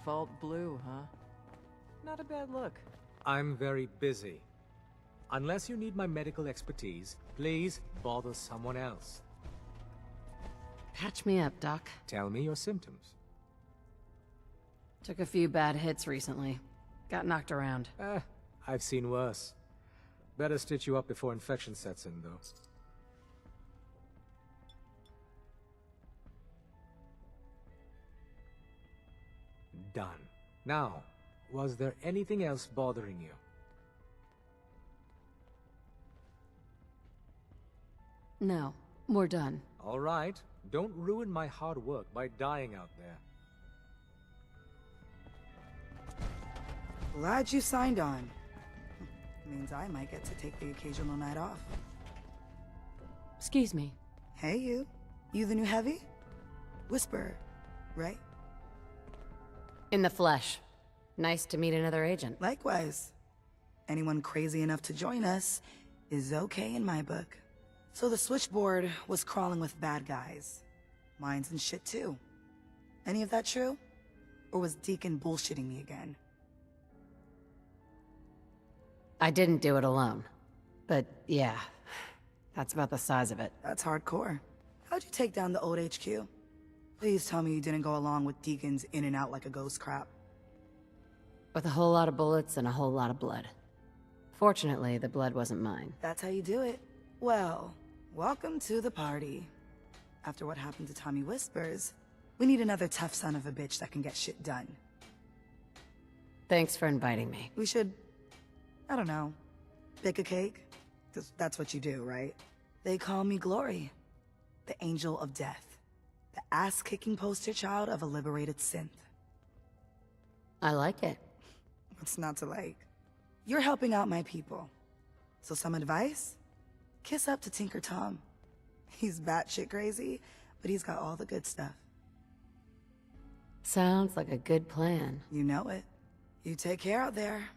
Vault blue, huh? Not a bad look. I'm very busy. Unless you need my medical expertise, please bother someone else. Patch me up, Doc. Tell me your symptoms. Took a few bad hits recently. Got knocked around. I've seen worse. Better stitch you up before infection sets in, though. Done. Now, was there anything else bothering you? No, we're done. All right. Don't ruin my hard work by dying out there. Glad you signed on. Means I might get to take the occasional night off. Excuse me. Hey, you. You the new heavy? Whisper, right? In the flesh. Nice to meet another agent. Likewise. Anyone crazy enough to join us is okay in my book. So the switchboard was crawling with bad guys. Mines and shit too. Any of that true? Or was Deacon bullshitting me again? I didn't do it alone. But yeah, that's about the size of it. That's hardcore. How'd you take down the old HQ? Please tell me you didn't go along with Deacon's in and out like a ghost crap. With a whole lot of bullets and a whole lot of blood. Fortunately, the blood wasn't mine. That's how you do it. Well, welcome to the party. After what happened to Tommy Whispers, we need another tough son of a bitch that can get shit done. Thanks for inviting me. We should, I don't know, bake a cake? 'Cause that's what you do, right? They call me Glory, the Angel of Death, the ass-kicking poster child of a liberated synth. I like it. What's not to like? You're helping out my people. So some advice? Kiss up to Tinker Tom. He's batshit crazy, but he's got all the good stuff. Sounds like a good plan. You know it. You take care out there.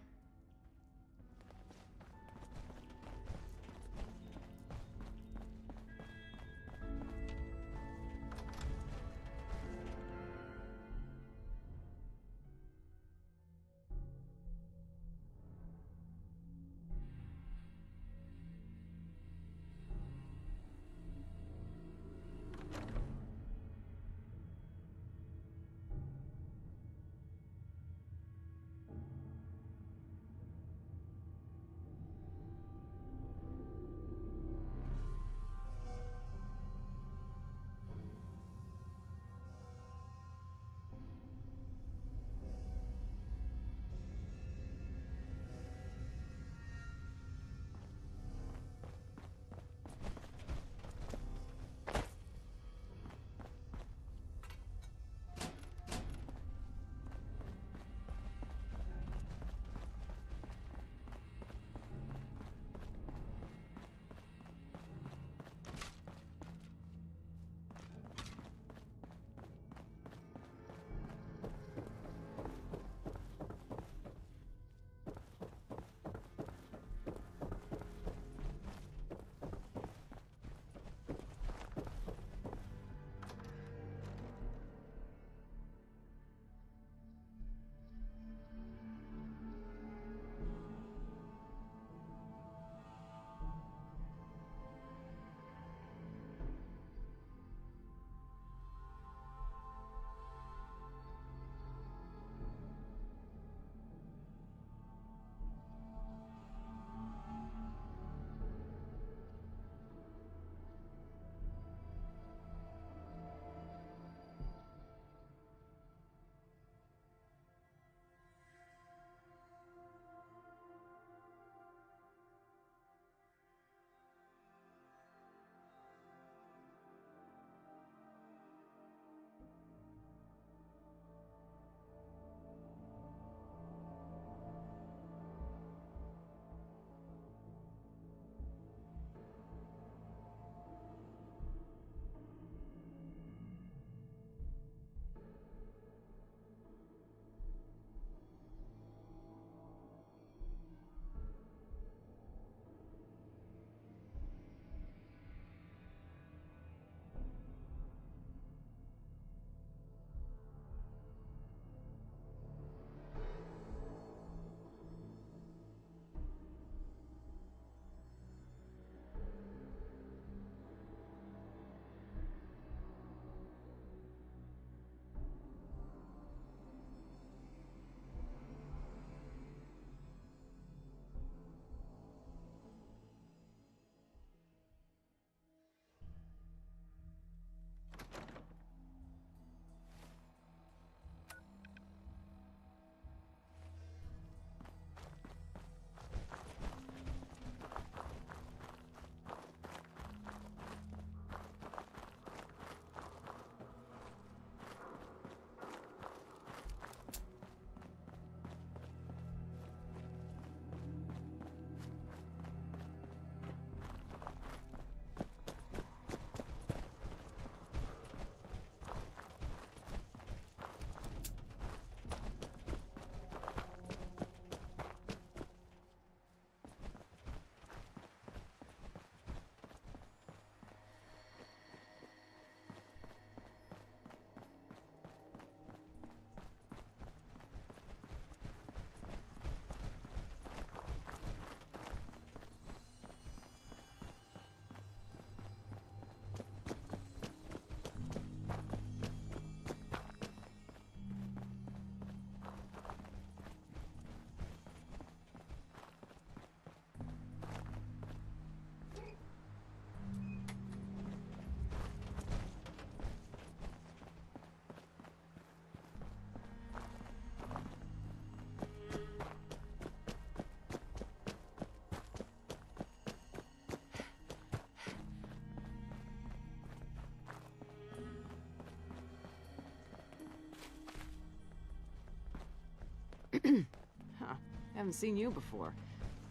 Huh. Haven't seen you before.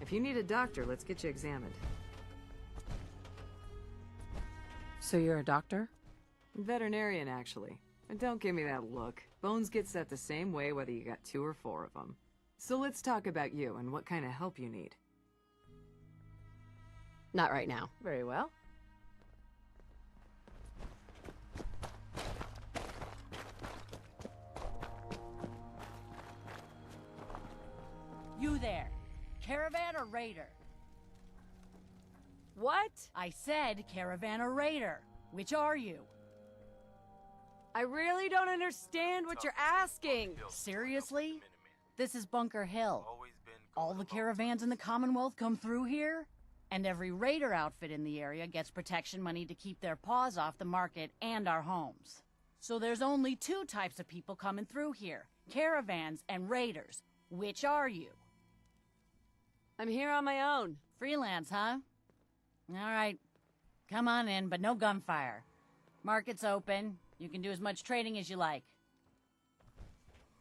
If you need a doctor, let's get you examined. So you're a doctor? Veterinarian, actually. And don't give me that look. Bones get set the same way whether you got 2 or 4 of them. So let's talk about you and what kind of help you need. Not right now. Very well. You there. Caravan or raider? What? I said caravan or raider. Which are you? I really don't understand what you're asking. Seriously? This is Bunker Hill. All the caravans in the Commonwealth come through here? And every raider outfit in the area gets protection money to keep their paws off the market and our homes. So there's only 2 types of people coming through here. Caravans and raiders. Which are you? I'm here on my own. Freelance, huh? All right. Come on in, but no gunfire. Market's open. You can do as much trading as you like.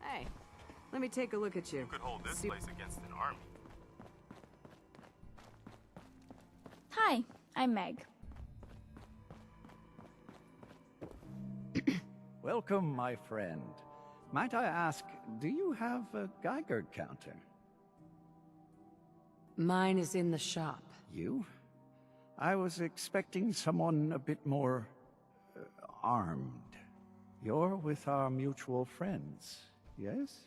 Hey, let me take a look at you. You could hold this place against an army. Hi, I'm Meg. Welcome, my friend. Might I ask, do you have a Geiger counter? Mine is in the shop. You? I was expecting someone a bit more armed. You're with our mutual friends, yes?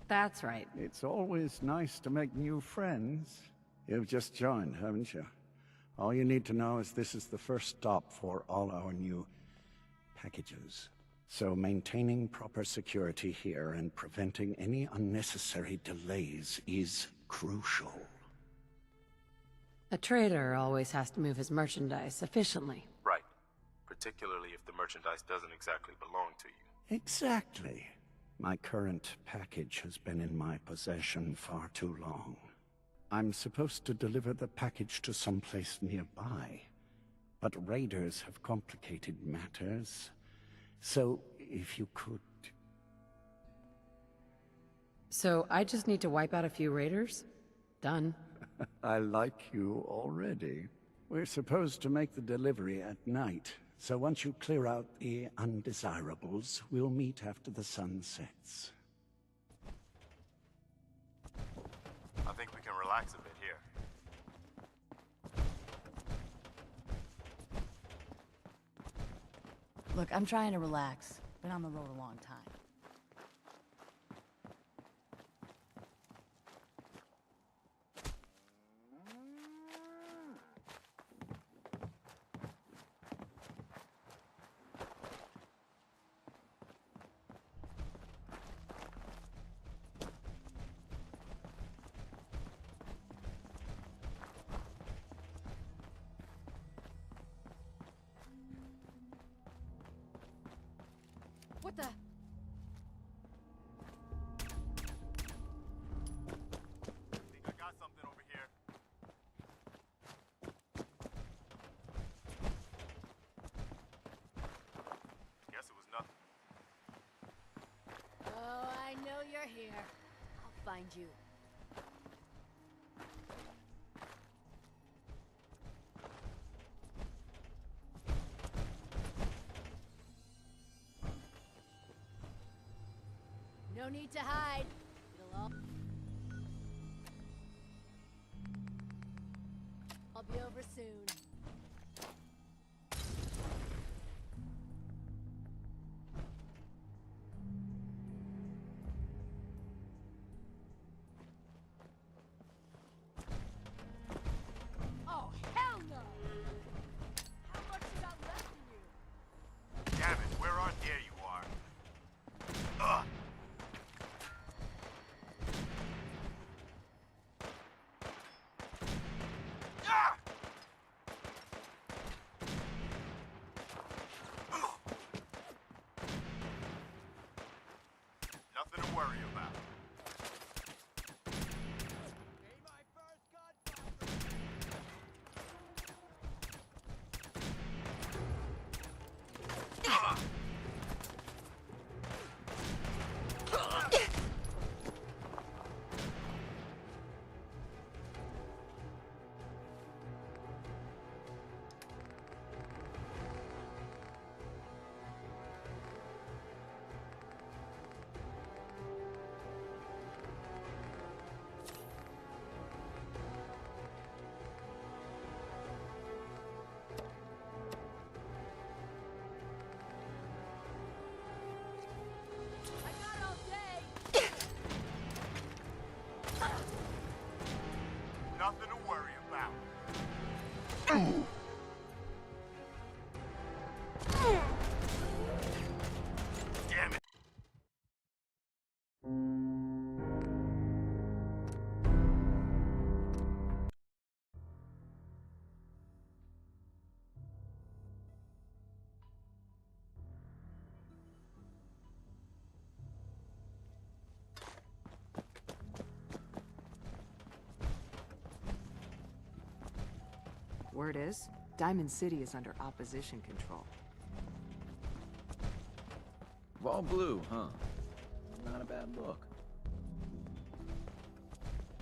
That's right. It's always nice to make new friends. You've just joined, haven't you? All you need to know is this is the first stop for all our new packages. So maintaining proper security here and preventing any unnecessary delays is crucial. A trader always has to move his merchandise efficiently. Right. Particularly if the merchandise doesn't exactly belong to you. Exactly. My current package has been in my possession far too long. I'm supposed to deliver the package to someplace nearby, but raiders have complicated matters. So, if you could... So I just need to wipe out a few raiders? Done. I like you already. We're supposed to make the delivery at night, so once you clear out the undesirables, we'll meet after the sun sets. I think we can relax a bit here. Look, I'm trying to relax. Been on the road a long time. What the? I got something over here. Guess it was nothing. Oh, I know you're here. I'll find you. No need to hide. It'll all... I'll be over soon. Oh, hell no! How much you got left in you? Damn it, where on there you are? Ugh! Ah! Nothing to worry about. Word is, Diamond City is under opposition control. All blue, huh? Not a bad look.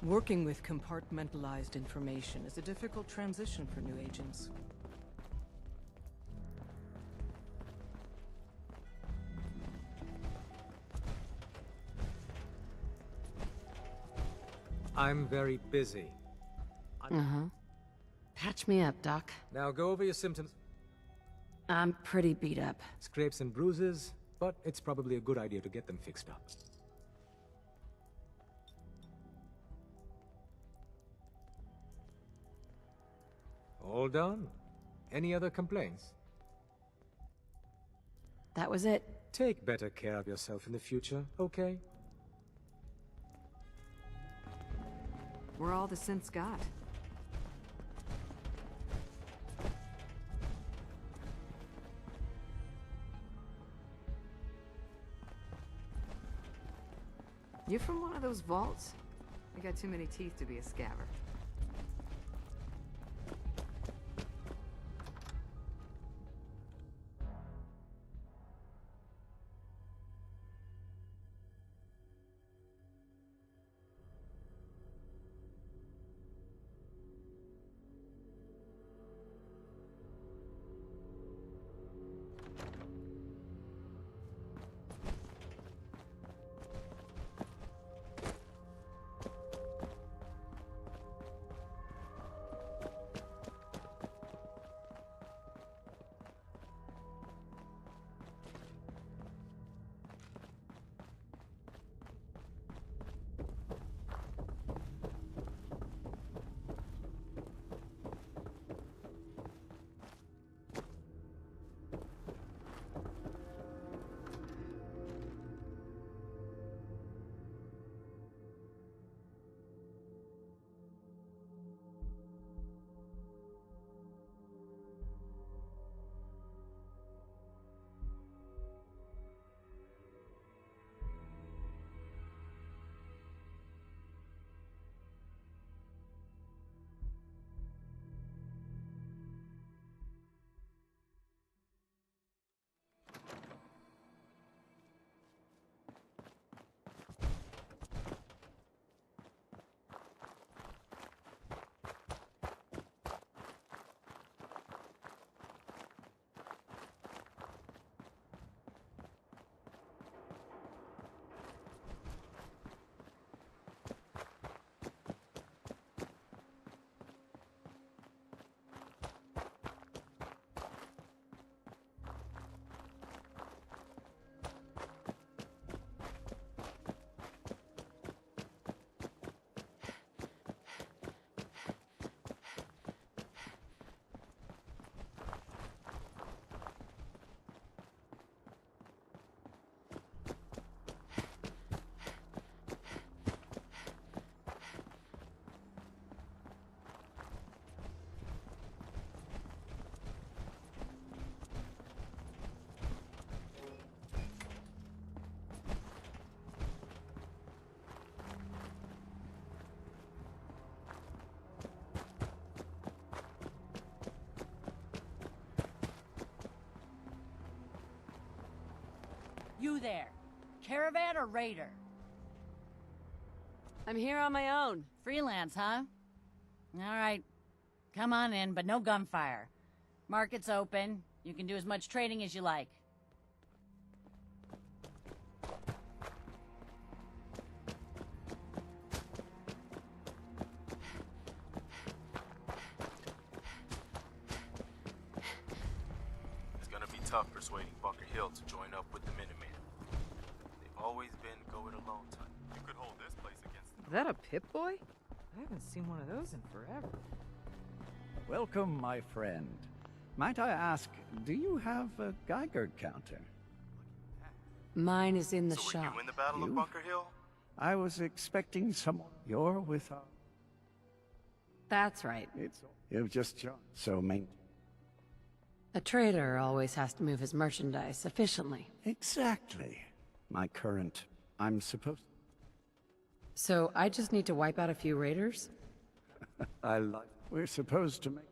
Working with compartmentalized information is a difficult transition for new agents. I'm very busy. Uh-huh. Patch me up, Doc. Now go over your symptoms. I'm pretty beat up. Scrapes and bruises, but it's probably a good idea to get them fixed up. All done. Any other complaints? That was it. Take better care of yourself in the future, okay? We're all the synths got. You from one of those vaults? You got too many teeth to be a scabber. You there. Caravan or raider? I'm here on my own. Freelance, huh? Alright. Come on in, but no gunfire. Market's open. You can do as much trading as you like. It's gonna be tough persuading Bunker Hill to join up with the Minutemen. They've always been go-it-alone type. You could hold this place against them. Is that a Pip-Boy? I haven't seen one of those in forever. Welcome, my friend. Might I ask, do you have a Geiger counter? Mine is in the So shop. were you in the Battle You? of Bunker Hill? I was expecting someone. You're with us. That's right. You've just joined, so main. A trader always has to move his merchandise efficiently. Exactly. My current. I'm supposed. So I just need to wipe out a few raiders? I like. We're supposed to make.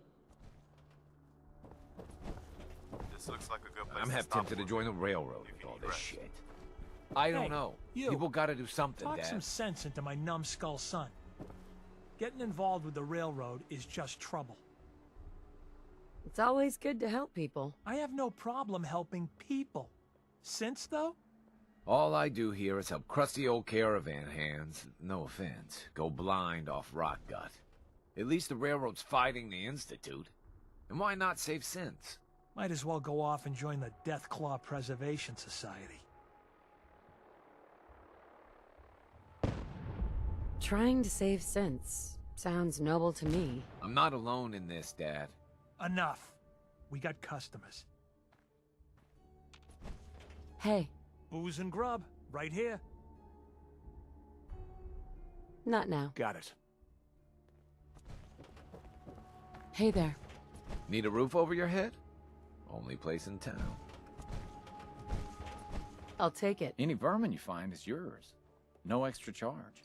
This looks like a good place I'm to half stop tempted to for. join the railroad If with you all need this rest. shit. I don't Hey, know. you. People gotta do something, Talk Dad. some sense into my numbskull son. Getting involved with the railroad is just trouble. It's always good to help people. I have no problem helping people. Since, though? All I do here is help crusty old caravan hands, no offense, go blind off rot gut. At least the railroad's fighting the Institute. And why not save Synths? Might as well go off and join the Deathclaw Preservation Society. Trying to save sense sounds noble to me. I'm not alone in this, Dad. Enough. We got customers. Hey, Booze and grub, right here. not now. Got it. Hey there. Need a roof over your head? Only place in town. I'll take it. Any vermin you find is yours. No extra charge.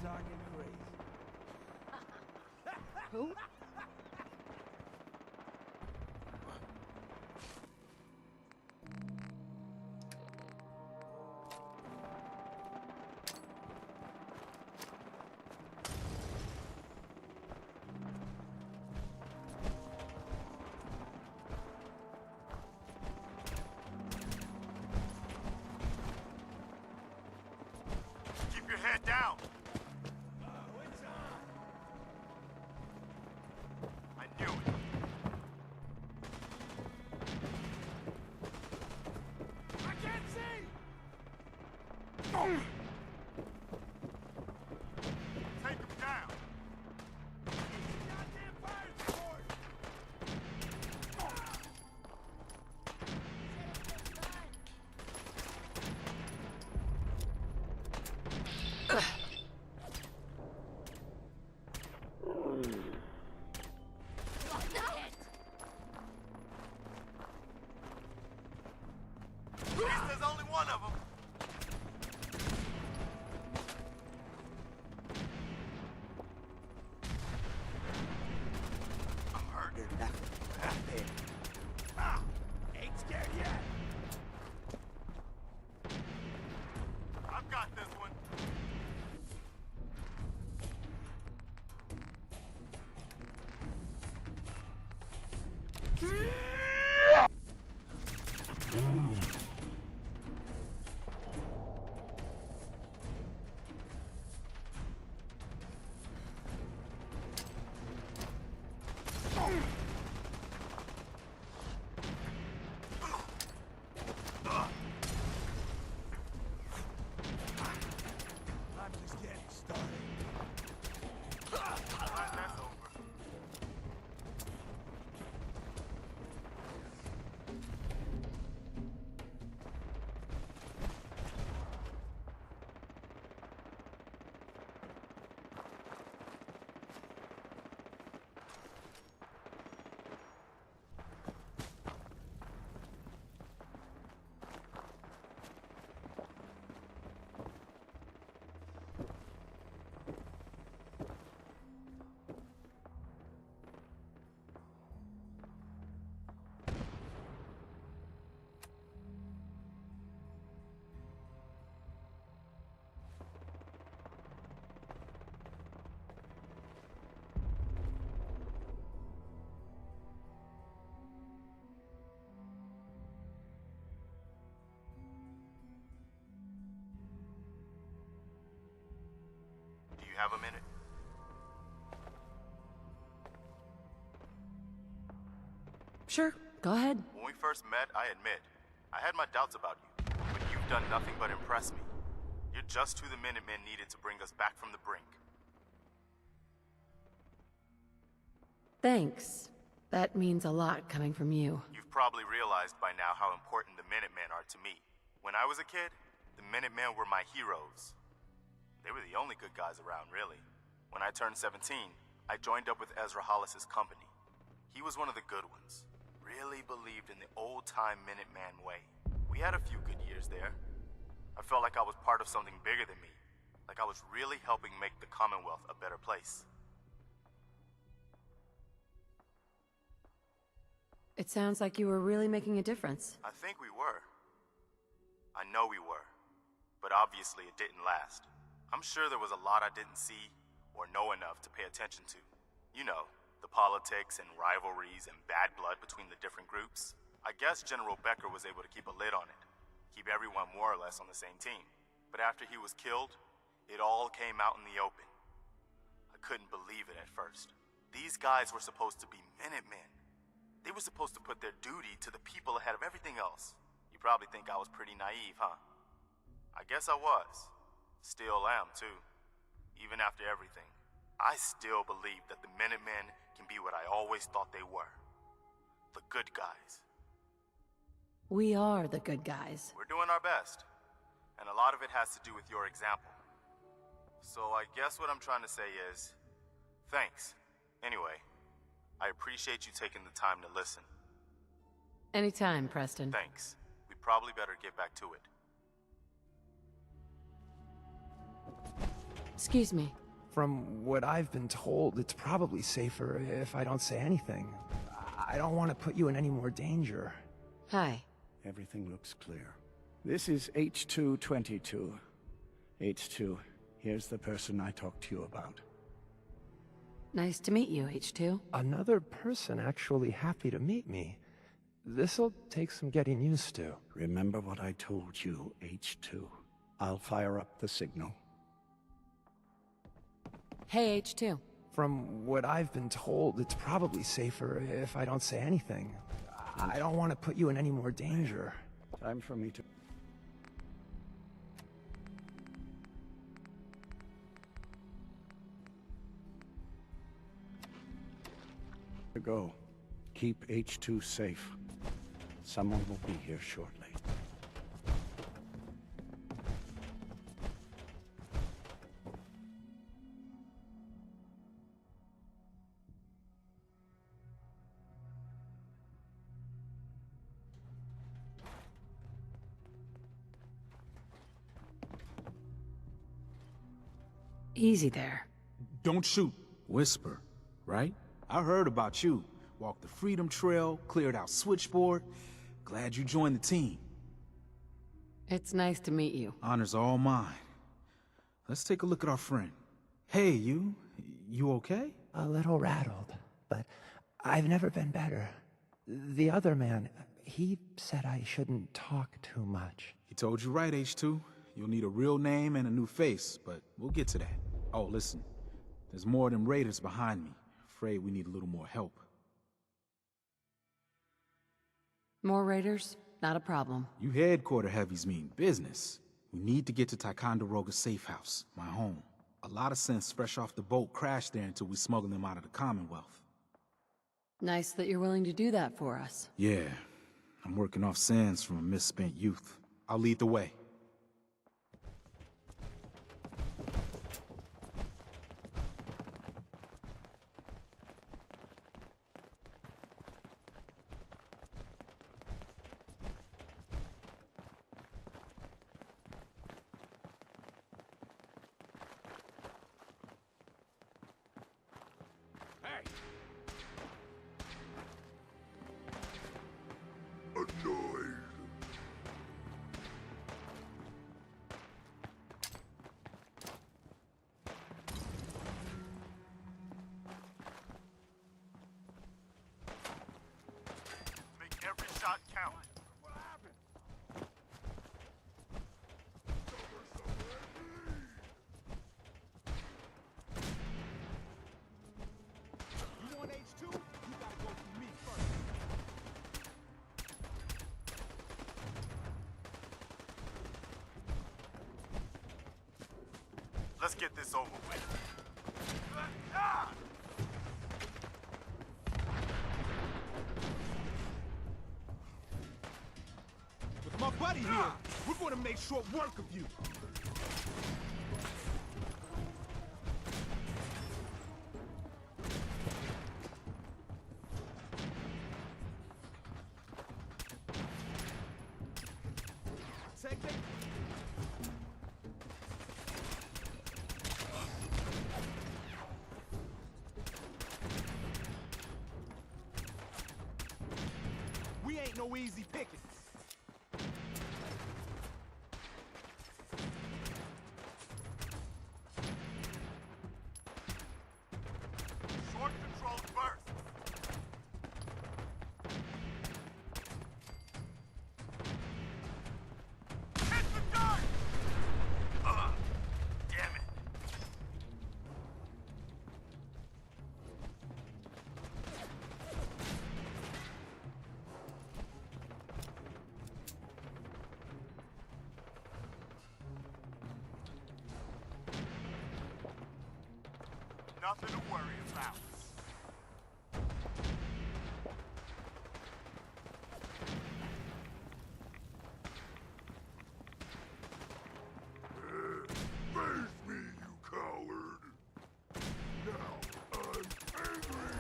talking crazy. Who? Keep your head down. It's on. I knew it. I can't see! Take him down. Goddamn fire support! At least there's only one of them. I'm hurt. There's nothing. Ah! Ain't scared yet. I've got this one. I'm just getting started. Glad that's over. Do you have a minute? Sure, go ahead. When we first met, I admit, I had my doubts about you. But you've done nothing but impress me. You're just who the Minutemen needed to bring us back from the brink. Thanks. That means a lot coming from you. You've probably realized by now how important the Minutemen are to me. When I was a kid, the Minutemen were my heroes. They were the only good guys around, really. When I turned 17, I joined up with Ezra Hollis's company. He was one of the good ones. Really believed in the old-time Minuteman way. We had a few good years there. I felt like I was part of something bigger than me. Like I was really helping make the Commonwealth a better place. It sounds like you were really making a difference. I think we were. I know we were. But obviously it didn't last. I'm sure there was a lot I didn't see or know enough to pay attention to. You know, the politics and rivalries and bad blood between the different groups. I guess General Becker was able to keep a lid on it. Keep everyone more or less on the same team. But after he was killed, it all came out in the open. I couldn't believe it at first. These guys were supposed to be Minutemen. They were supposed to put their duty to the people ahead of everything else. You probably think I was pretty naive, huh? I guess I was. Still am, too. Even after everything. I still believe that the Minutemen can be what I always thought they were. The good guys. We are the good guys. We're doing our best. And a lot of it has to do with your example. So I guess what I'm trying to say is, thanks. Anyway, I appreciate you taking the time to listen. Anytime, Preston. Thanks. We probably better get back to it. Excuse me. From what I've been told, it's probably safer if I don't say anything. I don't want to put you in any more danger. Hi. Everything looks clear. This is H222. H2, here's the person I talked to you about. Nice to meet you, H2. Another person actually happy to meet me. This'll take some getting used to. Remember what I told you, H2. I'll fire up the signal. Hey, H2. From what I've been told, it's probably safer if I don't say anything. I don't want to put you in any more danger. Time for me to go. Keep H2 safe. Someone will be here shortly. Easy there. Don't shoot. Whisper, right? I heard about you. Walked the Freedom Trail, cleared out Switchboard. Glad you joined the team. It's nice to meet you. Honor's all mine. Let's take a look at our friend. Hey, you okay? A little rattled, but I've never been better. The other man, he said I shouldn't talk too much. He told you right, H2. You'll need a real name and a new face, but we'll get to that. Oh, listen. There's more of them raiders behind me. Afraid we need a little more help. More raiders? Not a problem. You headquarter heavies mean business. We need to get to Ticonderoga's safe house, my home. A lot of sense fresh off the boat crashed there until we smuggled them out of the Commonwealth. Nice that you're willing to do that for us. Yeah, I'm working off sands from a misspent youth. I'll lead the way. Let's get this over with. With my buddy here, we're gonna make short work of you. We ain't no easy pickings. Short control first. Hit the dirt! Damn it. Nothing to worry about. Face me, you coward! Now I'm angry!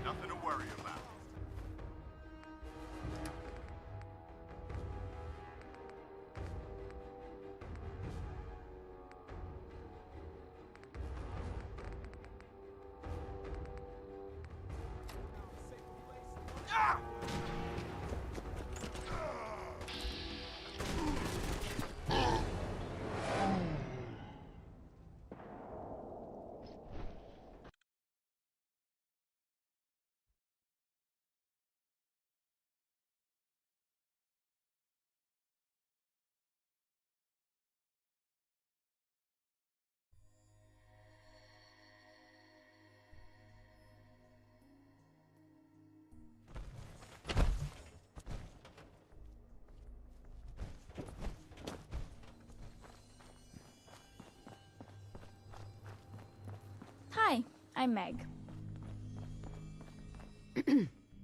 Nothing to worry about. I'm Meg.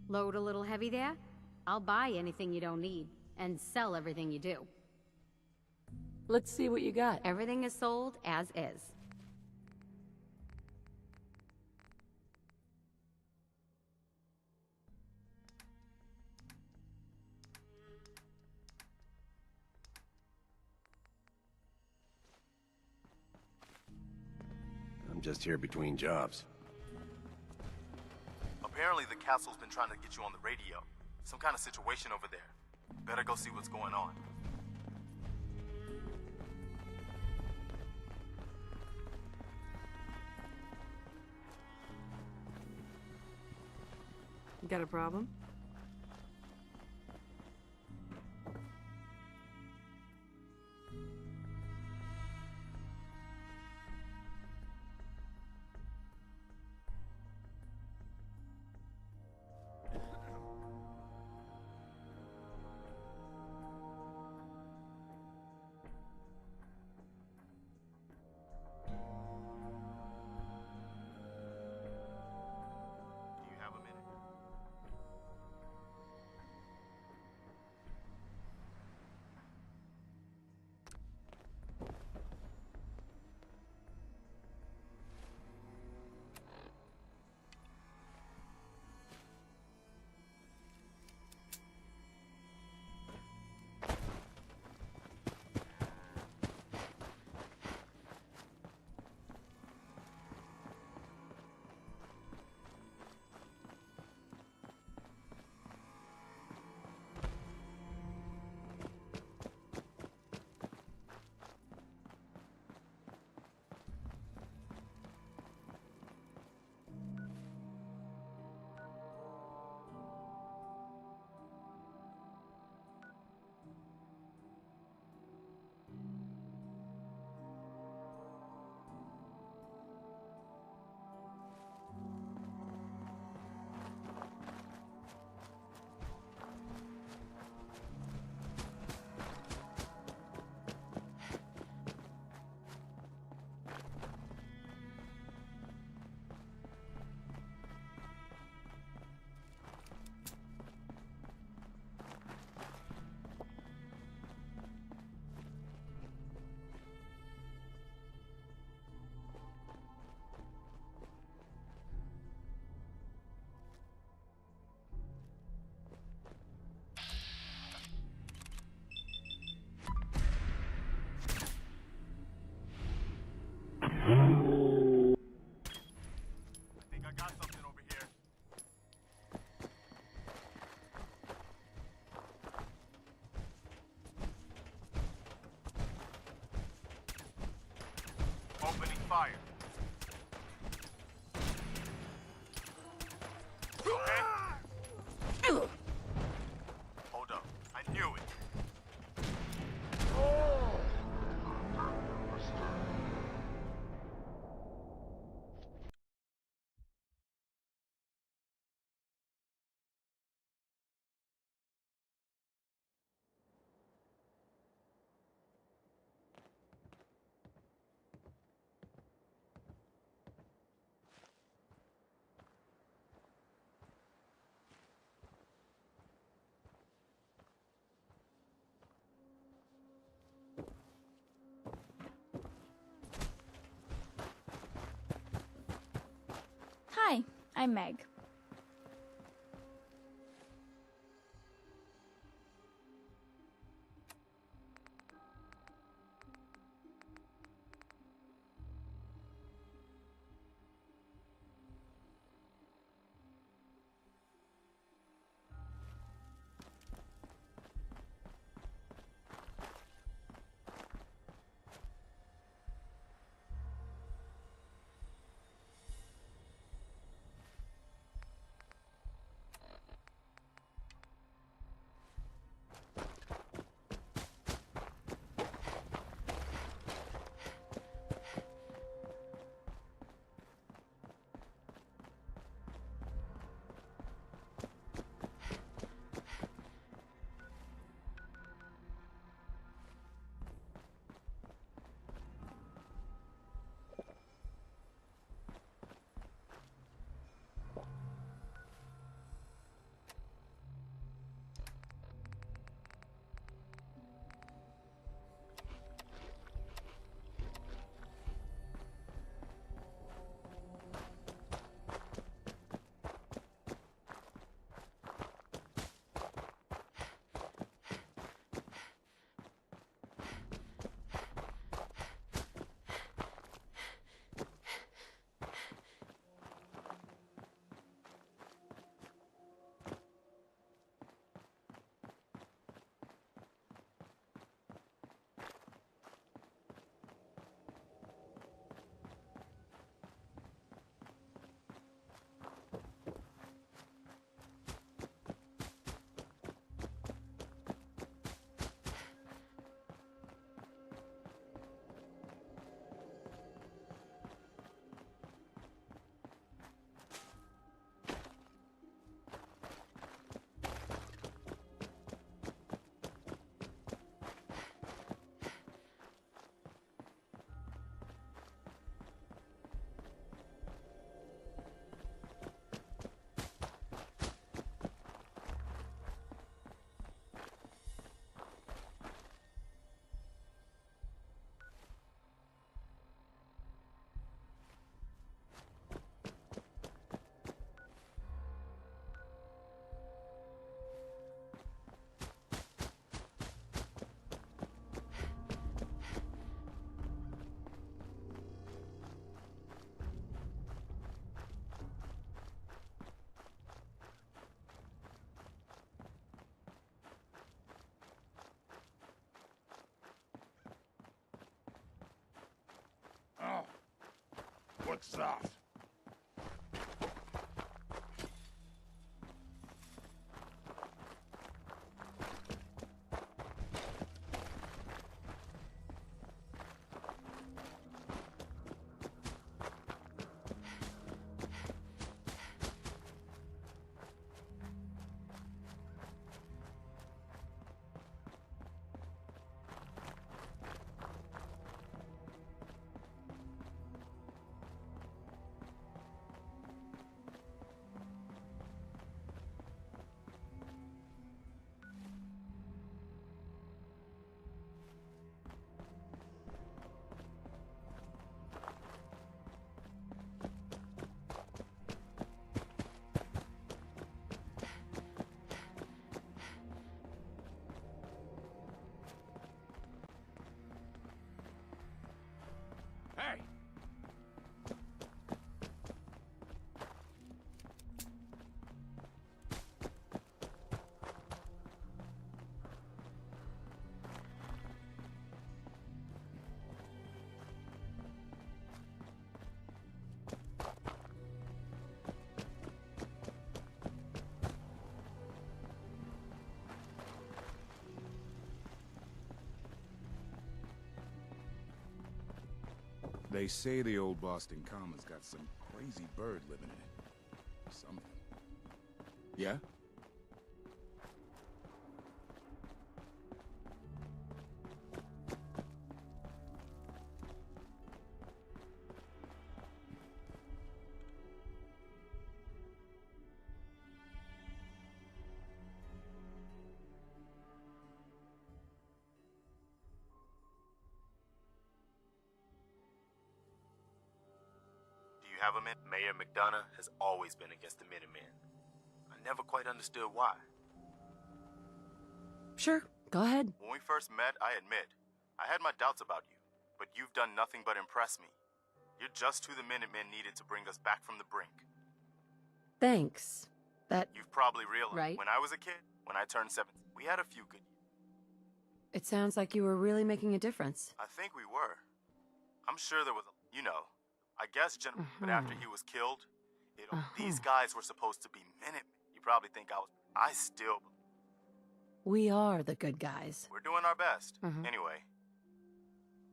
Load a little heavy there? I'll buy anything you don't need, and sell everything you do. Let's see what you got. Everything is sold as is. I'm just here between jobs. Apparently the castle's been trying to get you on the radio. Some kind of situation over there. Better go see what's going on. You got a problem? Do you have a minute? I think I got something over here. Opening fire. Okay. Hold up. I knew it. Hi, I'm Meg. What's that? Hey! They say the old Boston Common's got some crazy bird living in it. Something. Yeah? Have him in. Mayor McDonough has always been against the Minutemen. I never quite understood why. Sure, go ahead. When we first met, I admit, I had my doubts about you, but you've done nothing but impress me. You're just who the Minutemen needed to bring us back from the brink. Thanks. You've probably realized, right? When I was a kid, when I turned 17, we had a few good years. It sounds like you were really making a difference. I think we were. I'm sure there was a, I guess General, but after he was killed, these guys were supposed to be Minutemen. You probably think I still. We are the good guys. We're doing our best. Anyway.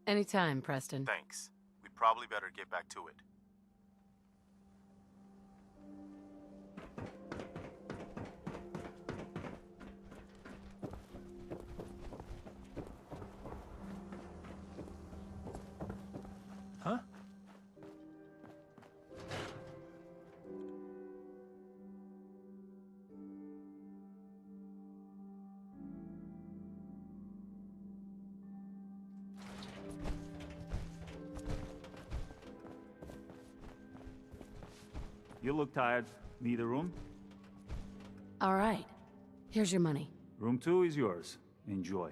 Anytime, Preston. Thanks. We probably better get back to it. Huh? You look tired. Need a room? All right. Here's your money. Room 2 is yours. Enjoy.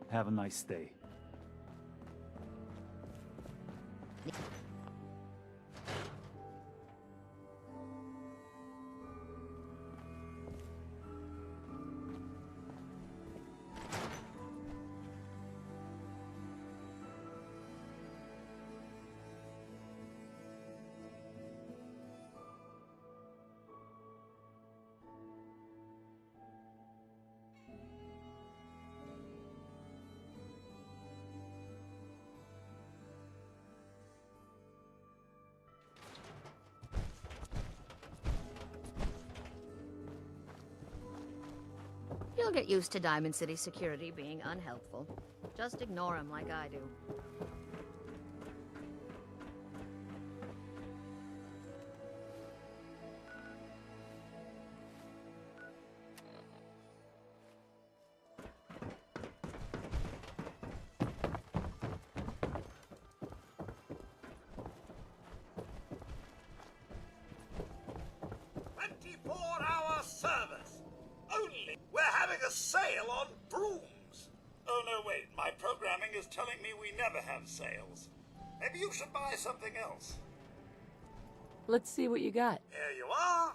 Have a nice day. You'll get used to Diamond City security being unhelpful. Just ignore them like I do. Hour service. Only we're having a sale on brooms. is telling me we never have sales. Maybe you should buy something else. Let's see what you got. Here you are.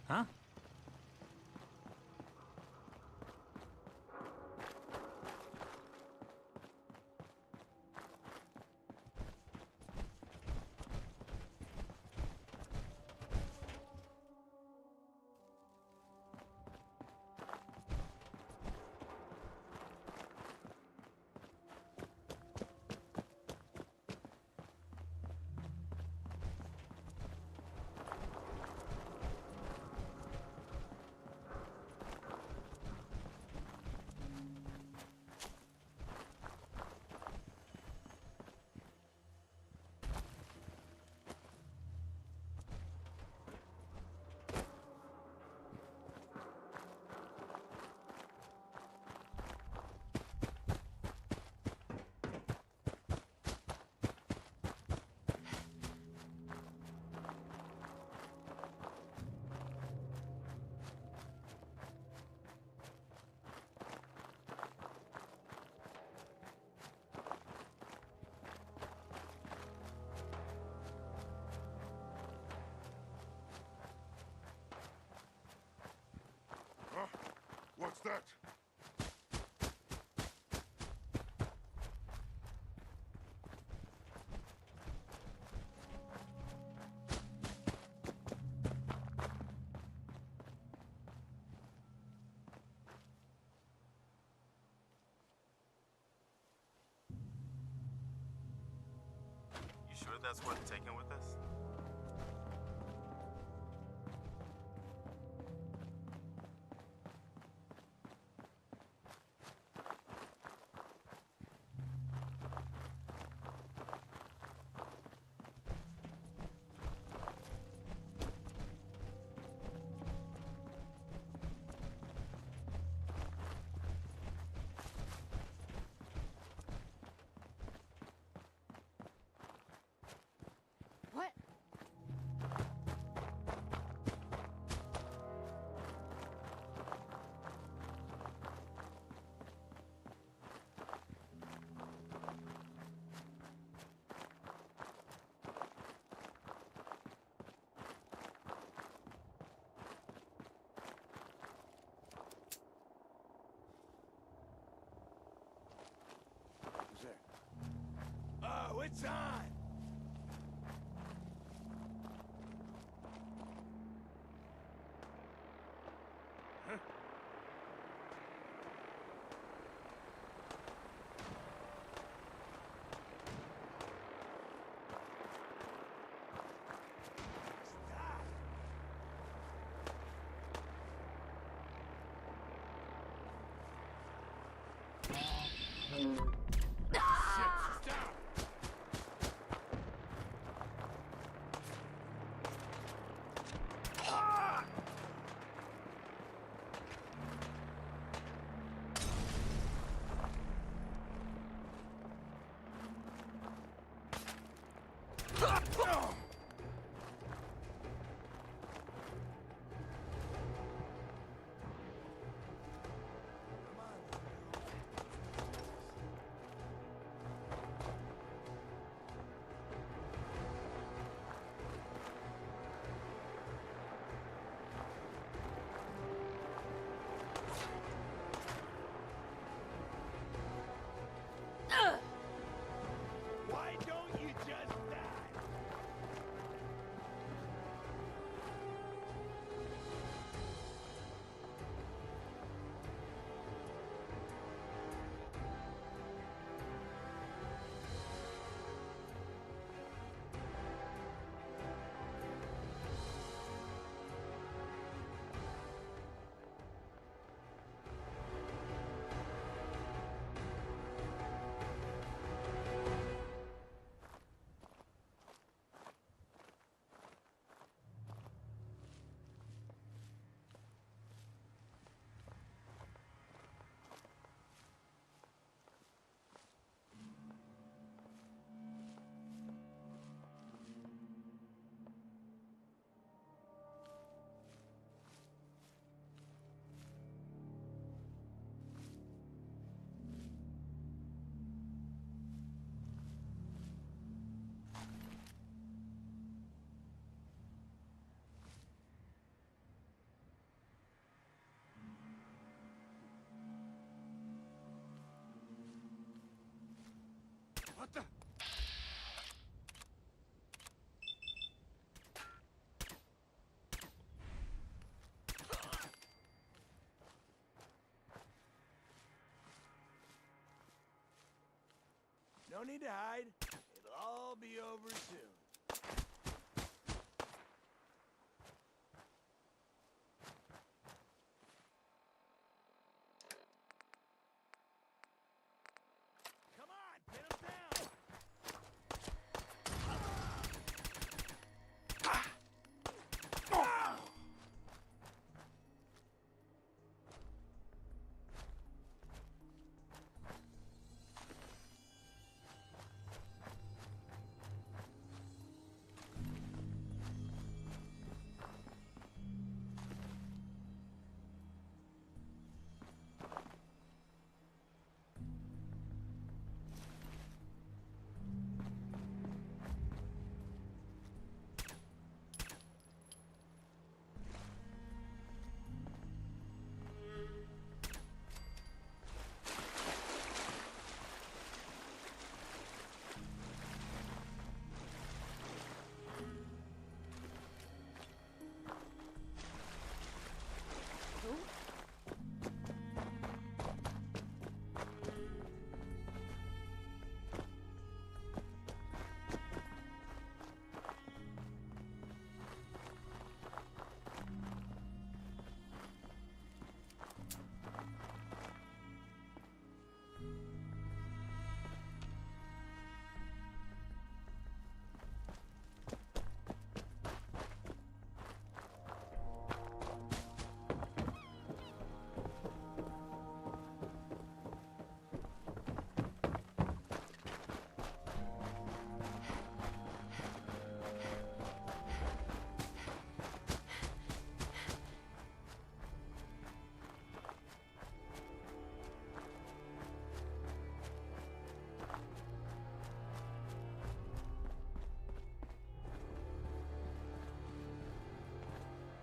Huh? What's that? You sure that's worth taking with us? What? Who's there? Oh, it's on! No need to hide. It'll all be over soon. Come on, pin him down!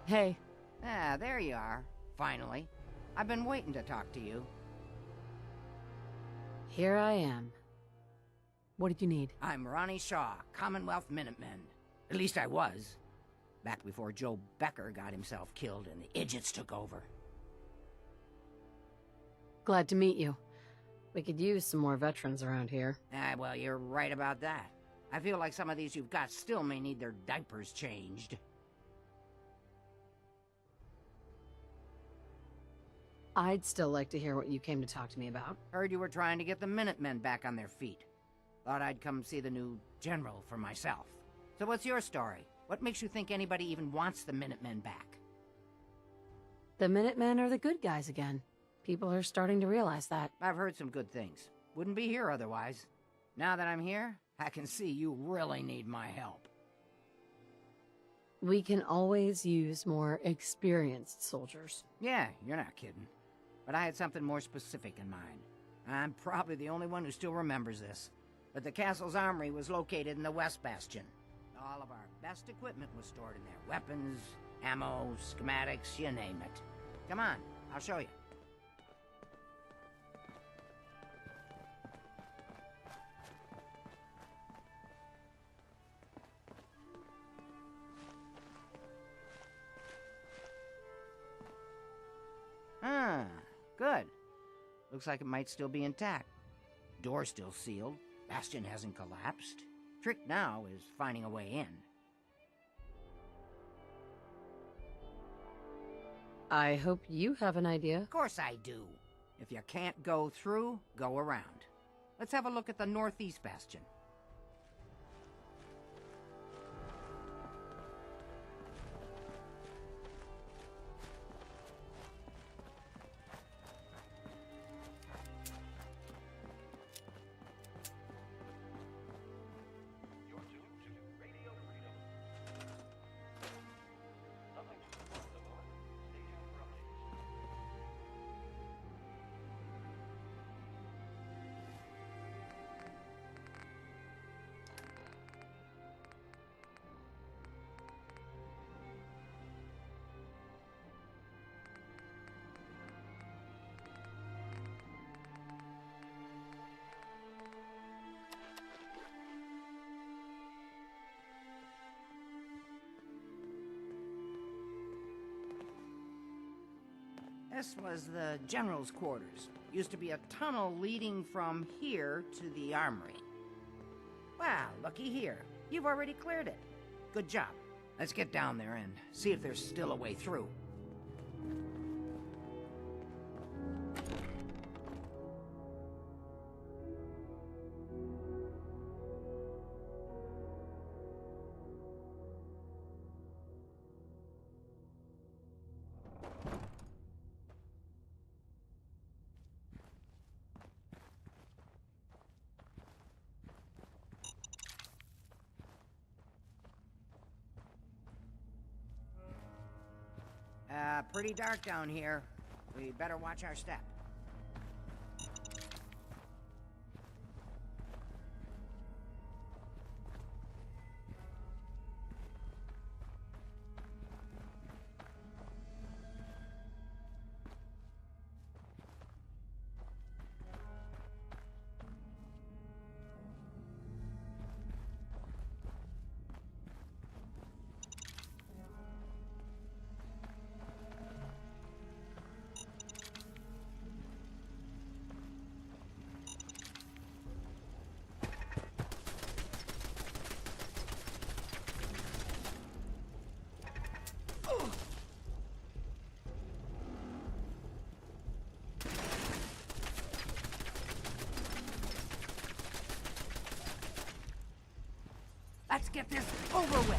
Hey. Ah, there you are. Finally. I've been waiting to talk to you. Here I am. What did you need? I'm Ronnie Shaw, Commonwealth Minutemen. At least I was. Back before Joe Becker got himself killed and the idiots took over. Glad to meet you. We could use some more veterans around here. Ah, well, you're right about that. I feel like some of these you've got still may need their diapers changed. I'd still like to hear what you came to talk to me about. Heard you were trying to get the Minutemen back on their feet. Thought I'd come see the new general for myself. So what's your story? What makes you think anybody even wants the Minutemen back? The Minutemen are the good guys again. People are starting to realize that. I've heard some good things. Wouldn't be here otherwise. Now that I'm here, I can see you really need my help. We can always use more experienced soldiers. Yeah, you're not kidding. But I had something more specific in mind. I'm probably the only one who still remembers this. But the castle's armory was located in the West Bastion. All of our best equipment was stored in there. Weapons, ammo, schematics, you name it. Come on, I'll show you. Ah, good. Looks like it might still be intact. Door still sealed. Bastion hasn't collapsed. Trick now is finding a way in. I hope you have an idea. Of course I do. If you can't go through, go around. Let's have a look at the Northeast Bastion. This was the general's quarters. Used to be a tunnel leading from here to the armory. Well, looky here. You've already cleared it. Good job. Let's get down there and see if there's still a way through. Pretty dark down here. We better watch our step. Let's get this over with.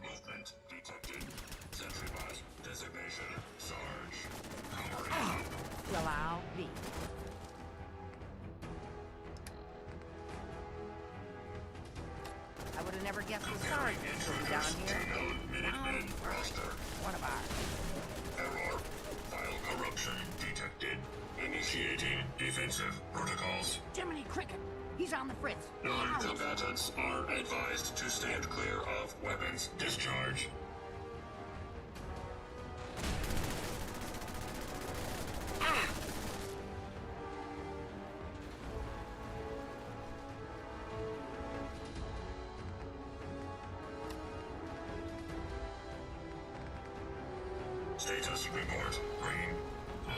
Movement detected. Sentry bot designation Sarge. Powering up. Well, I'll be. I would have never guessed the Sarge would be down here. Minutemen roster. One of ours. Error. File corruption detected. Initiating defensive protocols. Jiminy Cricket! He's on the fritz. Non-combatants are advised to stand clear of weapons discharge. Status report green.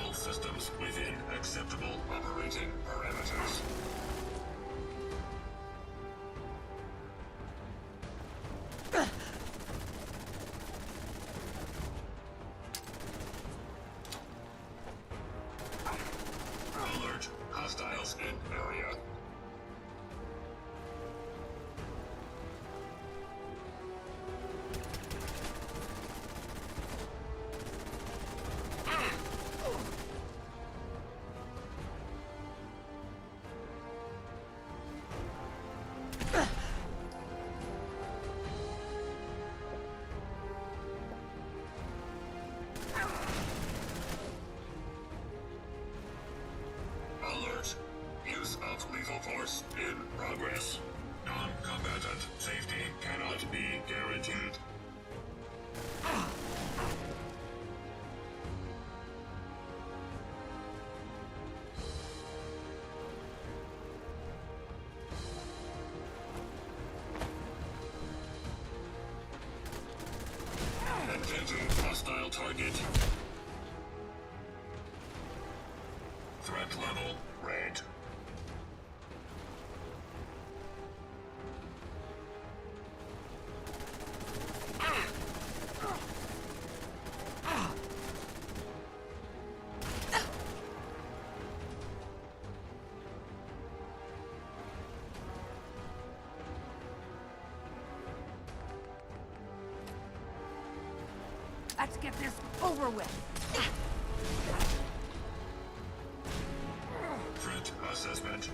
All systems within acceptable operating parameters. Alert. Hostiles in area. Alert. Use of lethal force in progress. Non-combatant safety cannot be guaranteed. Engaging hostile target. Threat level red. Let's get this over with. Threat assessment.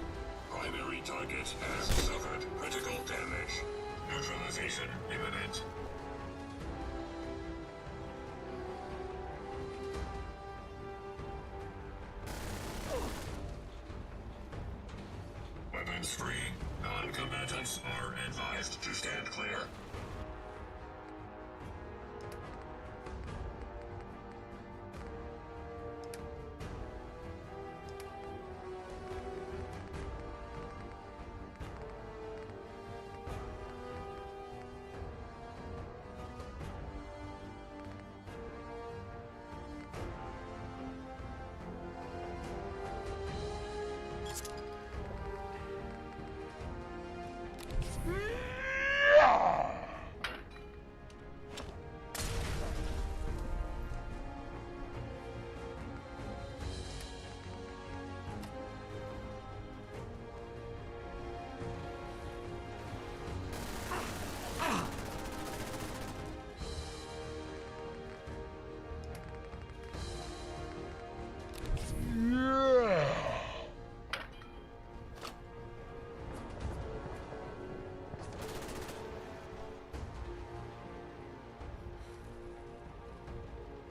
Primary target has suffered critical damage. Neutralization imminent. Weapons free. Non-combatants are advised to stand clear.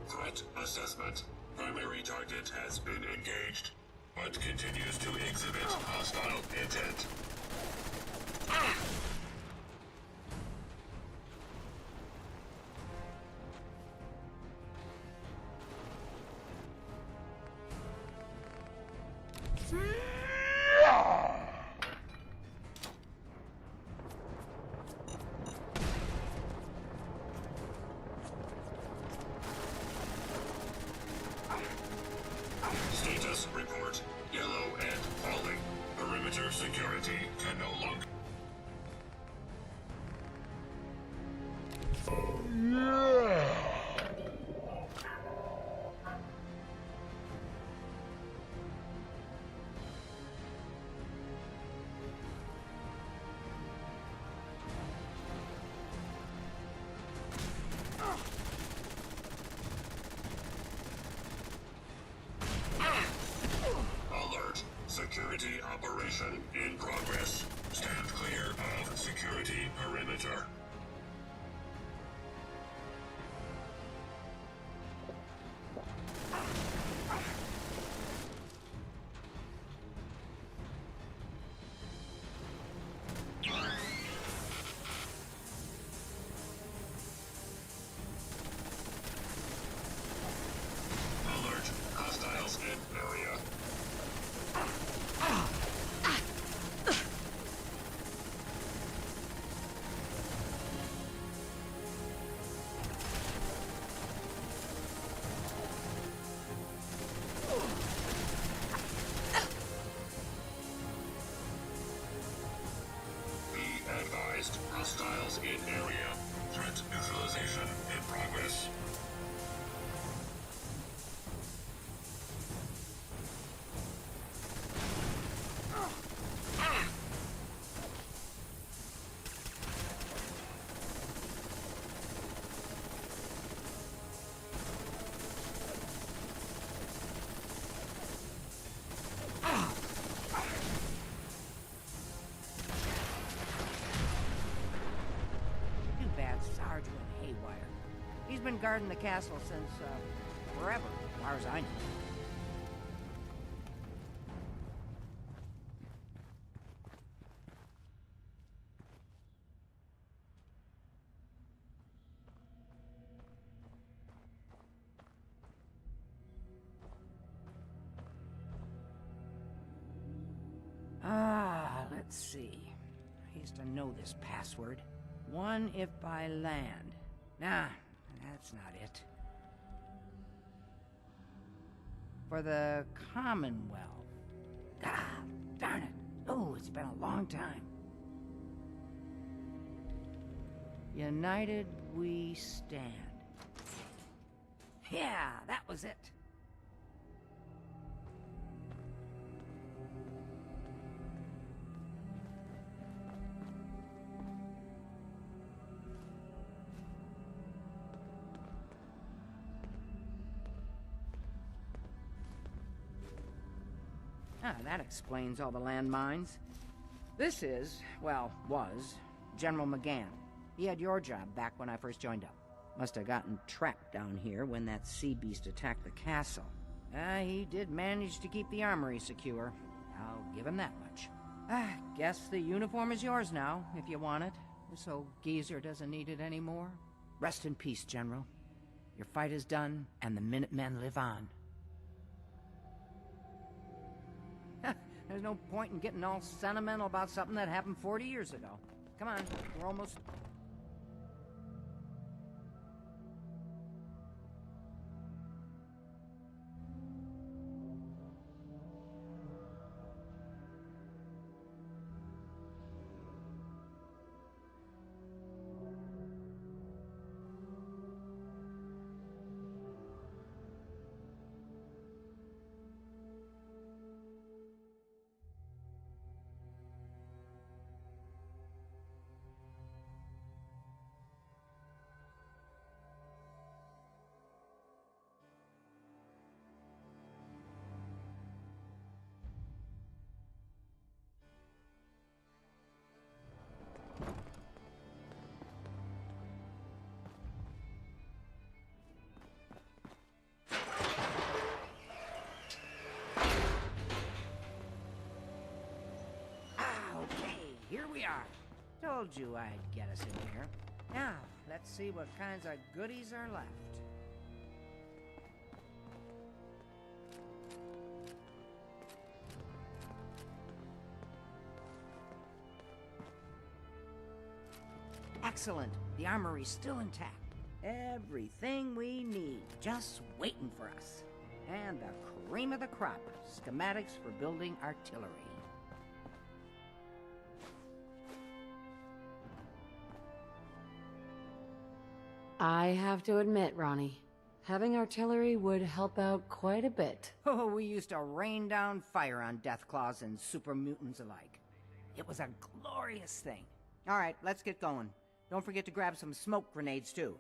Threat assessment. Primary target has been engaged, but continues to exhibit hostile intent. Status report. Yellow and falling. Perimeter security can no longer... Alert. Security operation in progress. Stand clear of security perimeter. Alert. Hostiles in area. Be advised. Hostiles in area. Threat neutralization in progress. Too bad Sarge went haywire. He's been guarding the castle since, forever, as far as I know. Let's see. I used to know this password. One if by land. Nah, that's not it. For the Commonwealth. Ah, darn it. Oh, it's been a long time. United we stand. Yeah, that was it. Ah, that explains all the landmines. This is, well, was, General McGann. He had your job back when I first joined up. Must have gotten trapped down here when that sea beast attacked the castle. He did manage to keep the armory secure. I'll give him that much. Guess the uniform is yours now, if you want it. So Geezer doesn't need it anymore. Rest in peace, General. Your fight is done, and the Minutemen live on. There's no point in getting all sentimental about something that happened 40 years ago. Come on, we're almost... Here we are. Told you I'd get us in here. Now, let's see what kinds of goodies are left. Excellent. The armory's still intact. Everything we need, just waiting for us. And the cream of the crop, schematics for building artillery. I have to admit, Ronnie, having artillery would help out quite a bit. Oh, we used to rain down fire on Deathclaws and super mutants alike. It was a glorious thing. All right, let's get going. Don't forget to grab some smoke grenades, too.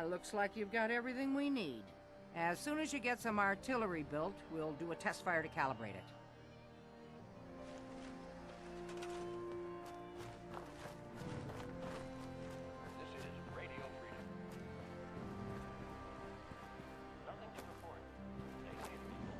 Looks like you've got everything we need. As soon as you get some artillery built, we'll do a test fire to calibrate it. This is Radio Freedom. Nothing to report. Stay safe, people.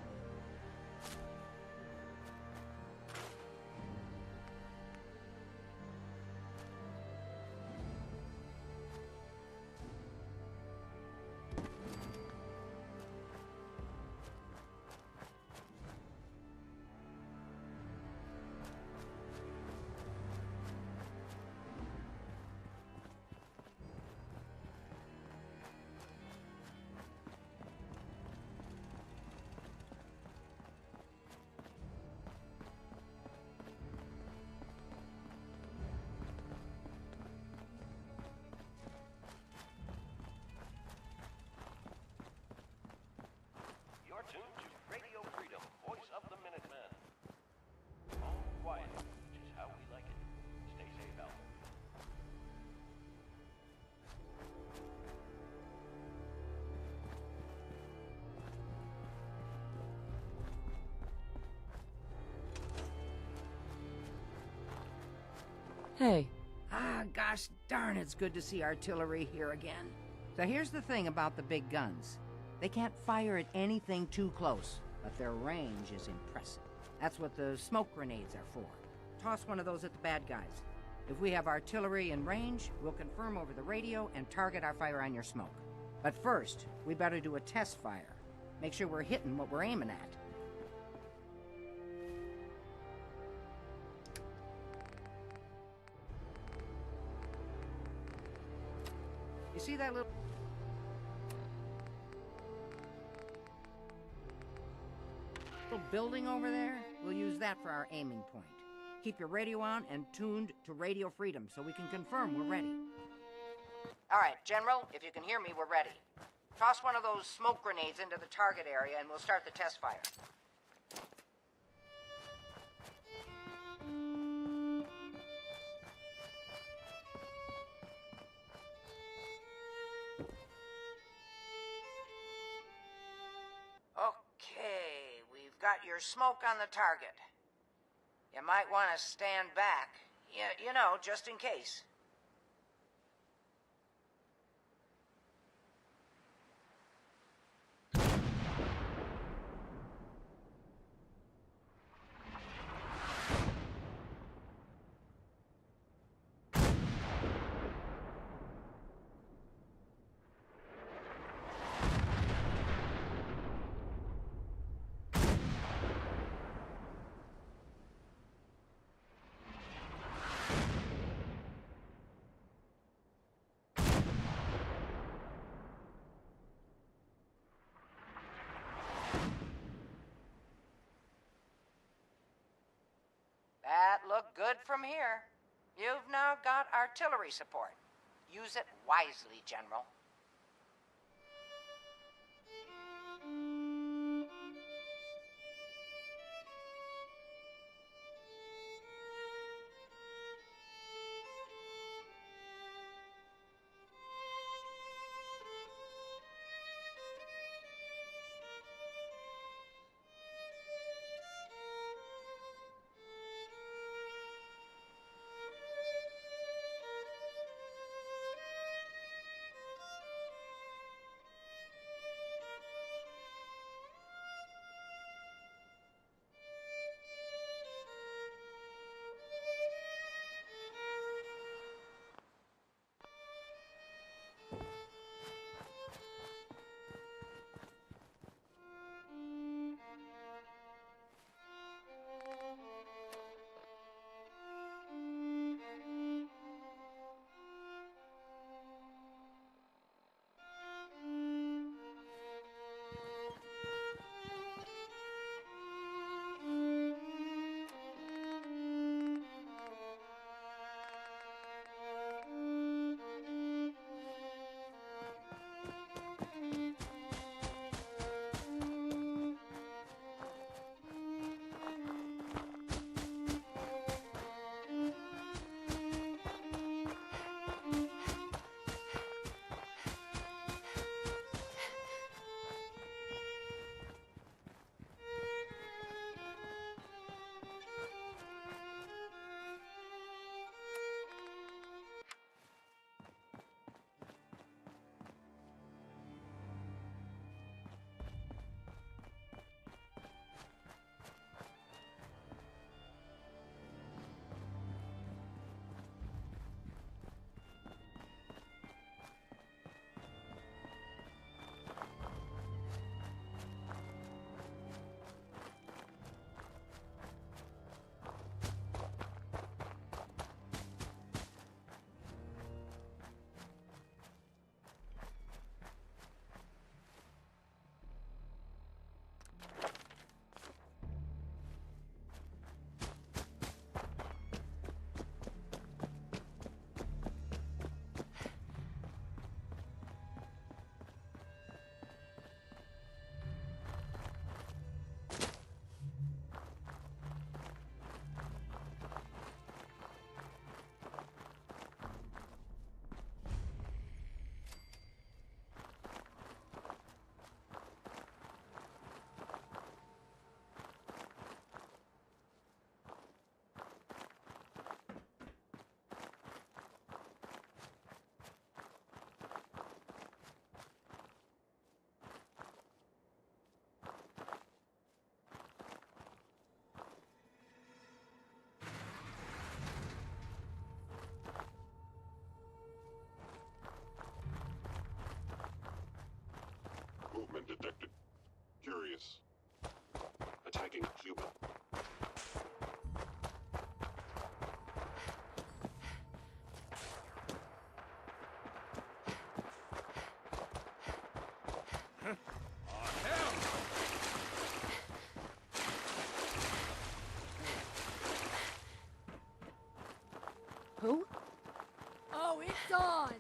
You're tuned to Radio Freedom, voice of the Minutemen. All quiet, which is how we like it. Stay safe out there. Hey. Gosh darn, it's good to see artillery here again. So here's the thing about the big guns. They can't fire at anything too close, but their range is impressive. That's what the smoke grenades are for. Toss one of those at the bad guys. If we have artillery in range, we'll confirm over the radio and target our fire on your smoke. But first, we better do a test fire. Make sure we're hitting what we're aiming at. You see that little building over there? We'll use that for our aiming point. Keep your radio on and tuned to Radio Freedom so we can confirm we're ready. All right, General, if you can hear me, we're ready. Toss one of those smoke grenades into the target area and we'll start the test fire. Okay, we've got your smoke on the target. You might want to stand back. You know, just in case. That looked good from here. You've now got artillery support. Use it wisely, General. attacking Cuba. Who? Oh, it's on!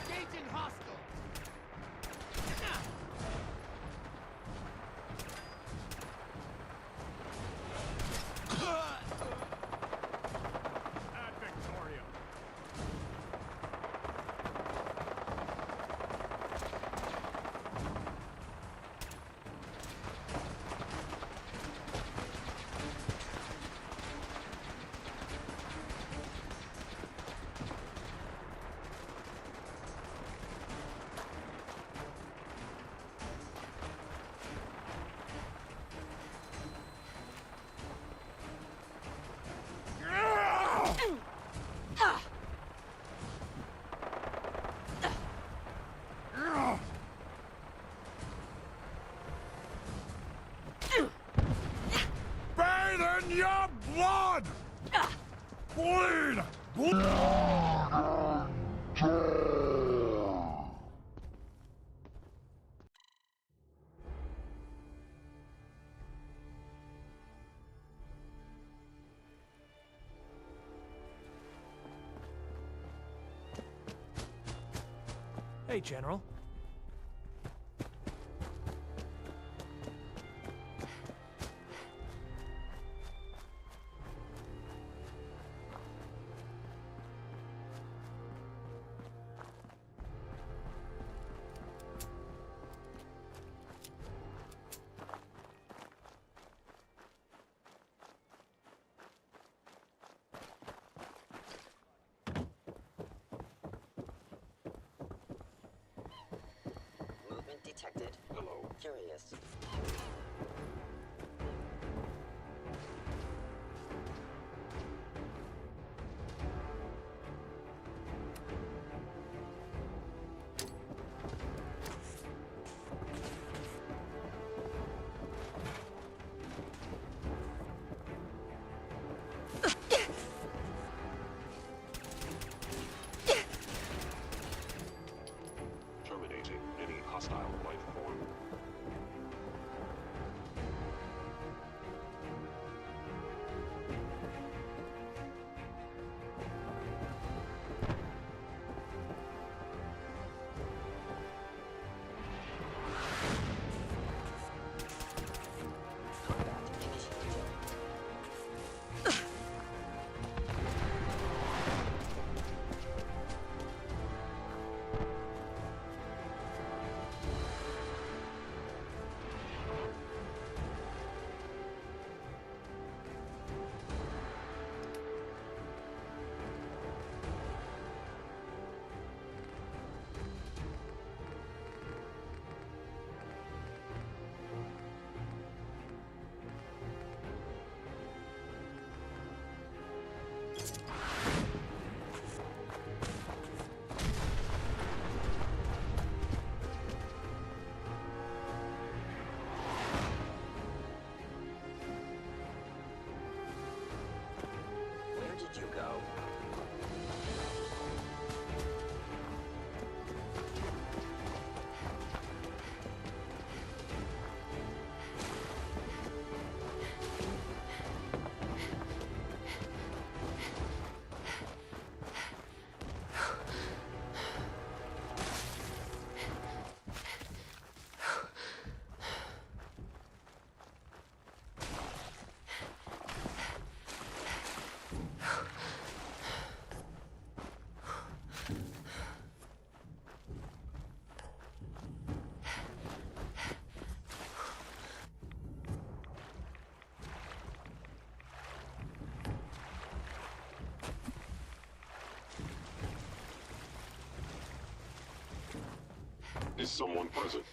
Engaging hostile! Ad Victoria. Bathe in your blood! Bleed! Hey, General. Detected. Hello. Curious. Terminating any hostile life form. Is someone present?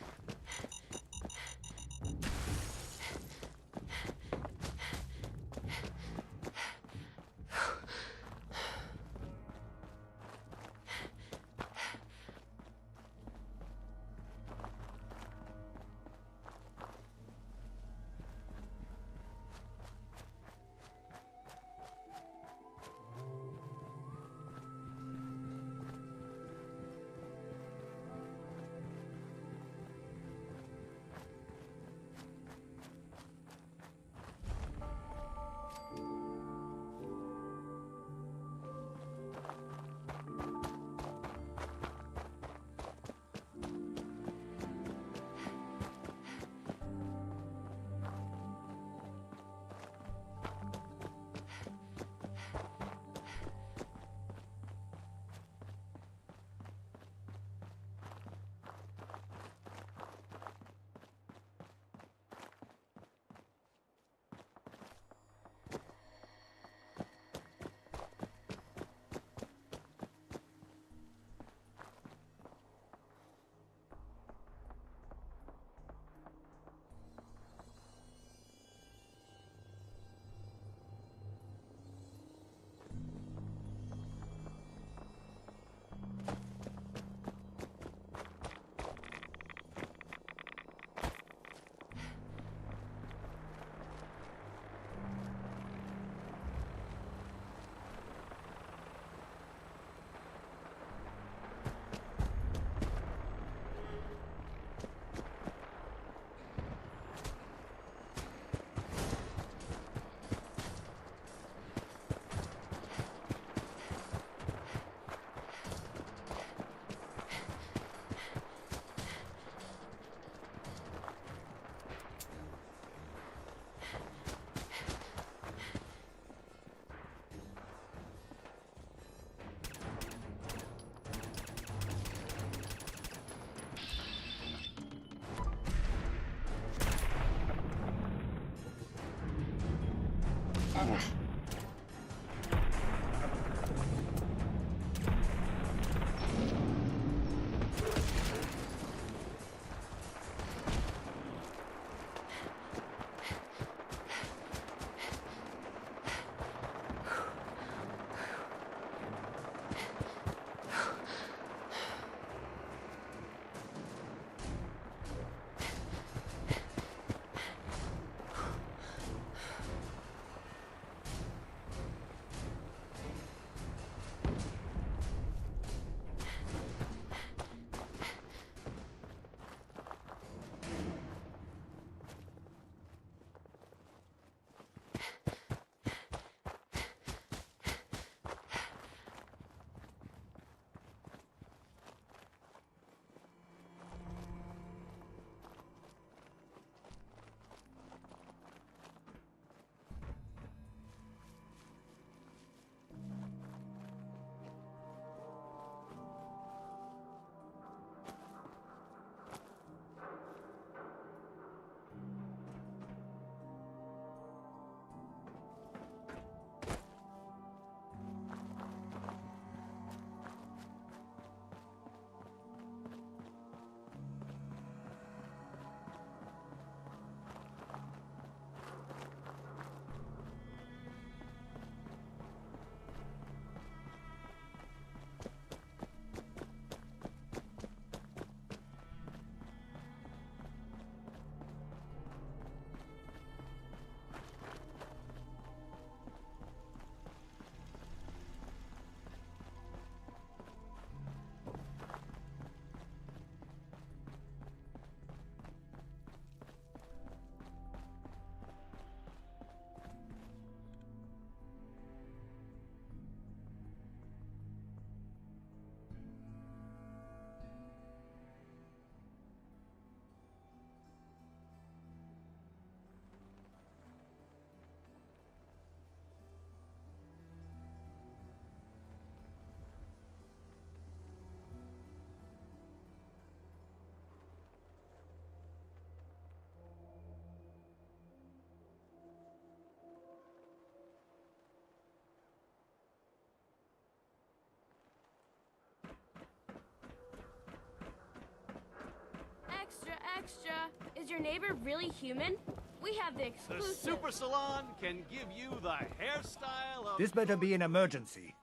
your neighbor really human? We have the The exclusive. Super Salon can give you the hairstyle of... This better be an emergency.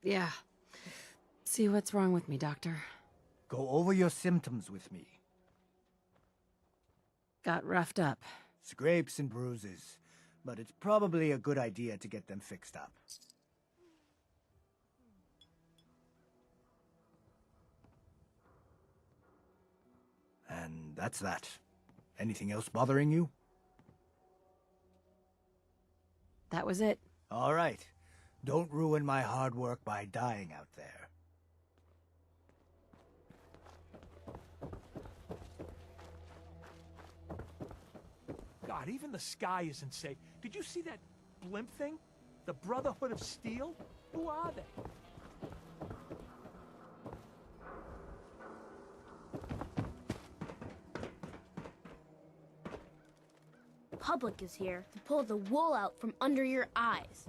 Yeah. See what's wrong with me, Doctor. Go over your symptoms with me. Got roughed up. Scrapes and bruises. But it's probably a good idea to get them fixed up. And that's that. Anything else bothering you? That was it. All right. Don't ruin my hard work by dying out there. God, even the sky isn't safe. Did you see that blimp thing? The Brotherhood of Steel? Who are they? Public is here to pull the wool out from under your eyes.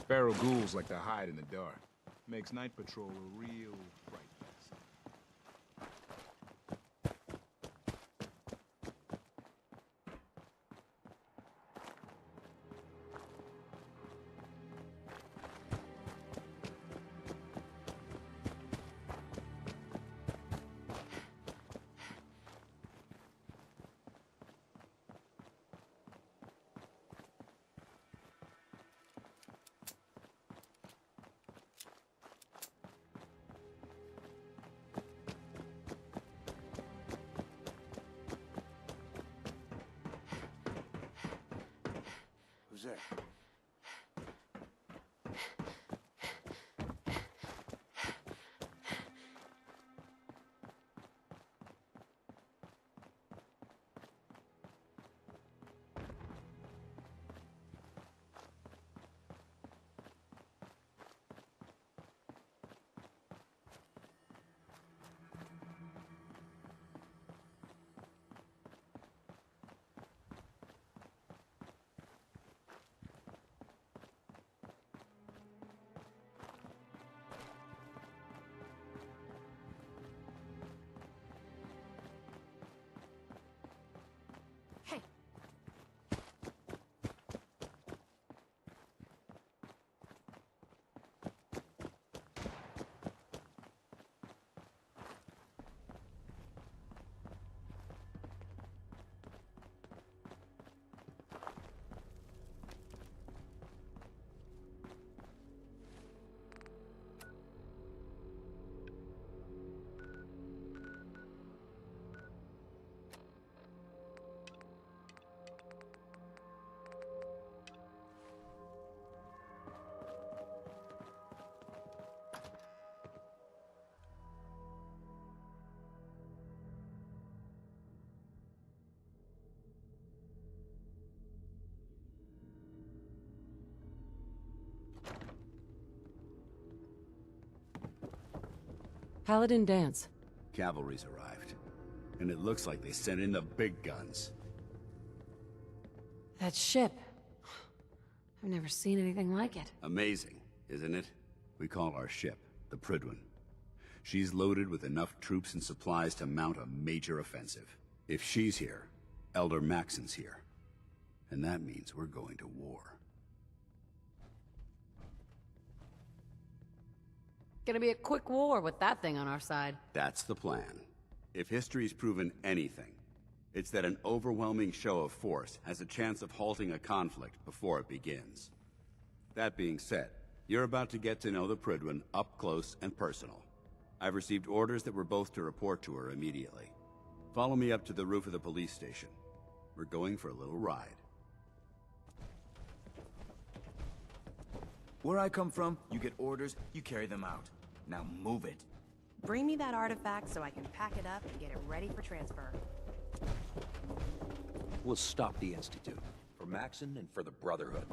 Feral ghouls like to hide in the dark. Makes night patrol a real fright fest. Who's there? Paladin dance. Cavalry's arrived. And it looks like they sent in the big guns. That ship. I've never seen anything like it. Amazing, isn't it? We call our ship the Prydwen. She's loaded with enough troops and supplies to mount a major offensive. If she's here, Elder Maxon's here. And that means we're going to war. gonna be a quick war with that thing on our side. That's the plan. If history's proven anything, it's that an overwhelming show of force has a chance of halting a conflict before it begins. That being said, you're about to get to know the Prydwen up close and personal. I've received orders that we're both to report to her immediately. Follow me up to the roof of the police station. We're going for a little ride. Where I come from, you get orders, you carry them out. Now move it. Bring me that artifact so I can pack it up and get it ready for transfer. We'll stop the Institute. For Maxon and for the Brotherhood.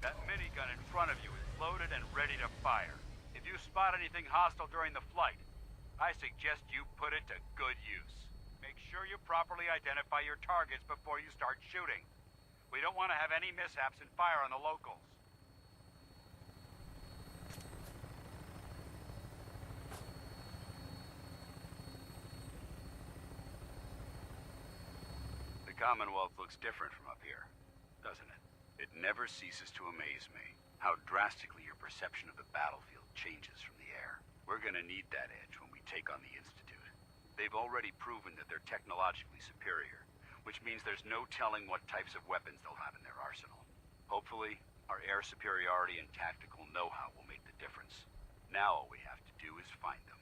That minigun in front of you is loaded and ready to fire. If you spot anything hostile during the flight, I suggest you put it to good use. Make sure you properly identify your targets before you start shooting. We don't want to have any mishaps and fire on the locals. The Commonwealth looks different from up here, doesn't it? It never ceases to amaze me how drastically your perception of the battlefield changes from the air. We're gonna need that edge when we take on the Institute. They've already proven that they're technologically superior, which means there's no telling what types of weapons they'll have in their arsenal. Hopefully, our air superiority and tactical know-how will make the difference. Now all we have to do is find them.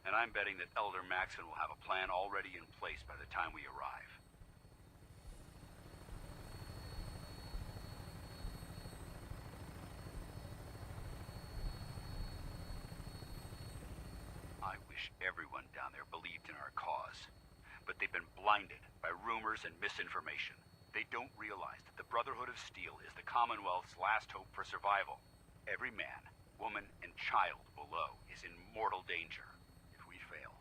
And I'm betting that Elder Maxon will have a plan already in place by the time we arrive. I wish everyone down there believed in our cause. But they've been blinded by rumors and misinformation. They don't realize that the Brotherhood of Steel is the Commonwealth's last hope for survival. Every man, woman, and child below is in mortal danger. If we fail,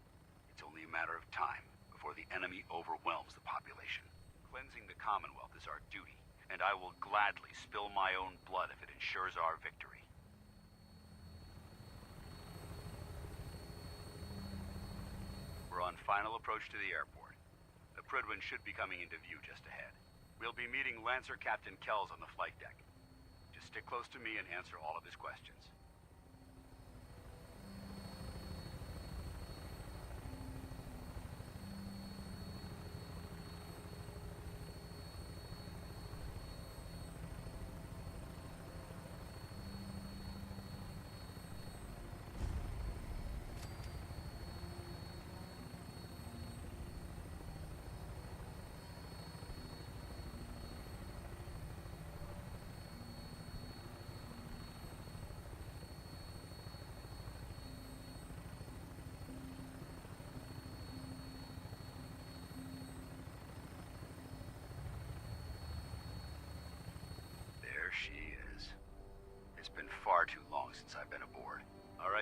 it's only a matter of time before the enemy overwhelms the population. Cleansing the Commonwealth is our duty, and I will gladly spill my own blood if it ensures our victory. We're on final approach to the airport. The Prydwen should be coming into view just ahead. We'll be meeting Lancer Captain Kells on the flight deck. Just stick close to me and answer all of his questions.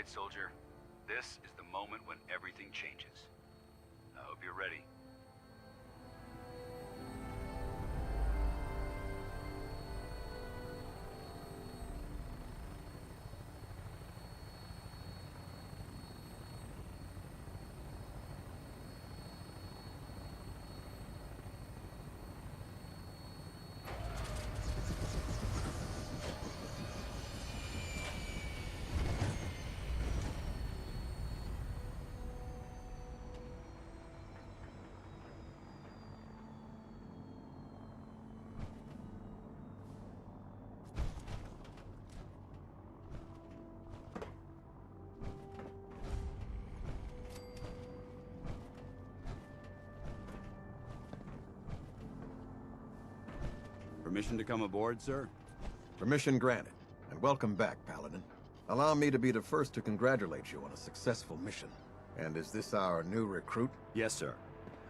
right, soldier. This is the moment when everything changes. I hope you're ready. Permission to come aboard, sir? Permission granted, and welcome back, Paladin. Allow me to be the first to congratulate you on a successful mission. And is this our new recruit? Yes, sir.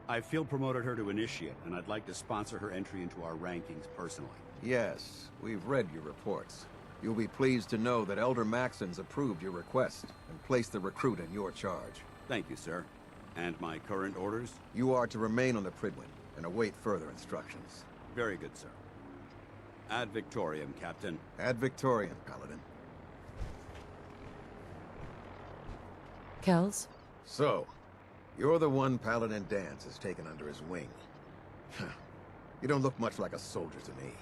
I field promoted her to initiate, and I'd like to sponsor her entry into our rankings personally. Yes, we've read your reports. You'll be pleased to know that Elder Maxon's approved your request and placed the recruit in your charge. Thank you, sir. And my current orders? You are to remain on the Prydwen and await further instructions. Very good, sir. Ad Victoriam, Captain. Ad Victoriam, Paladin. Kells? So, you're the one Paladin Danse has taken under his wing. You don't look much like a soldier to me.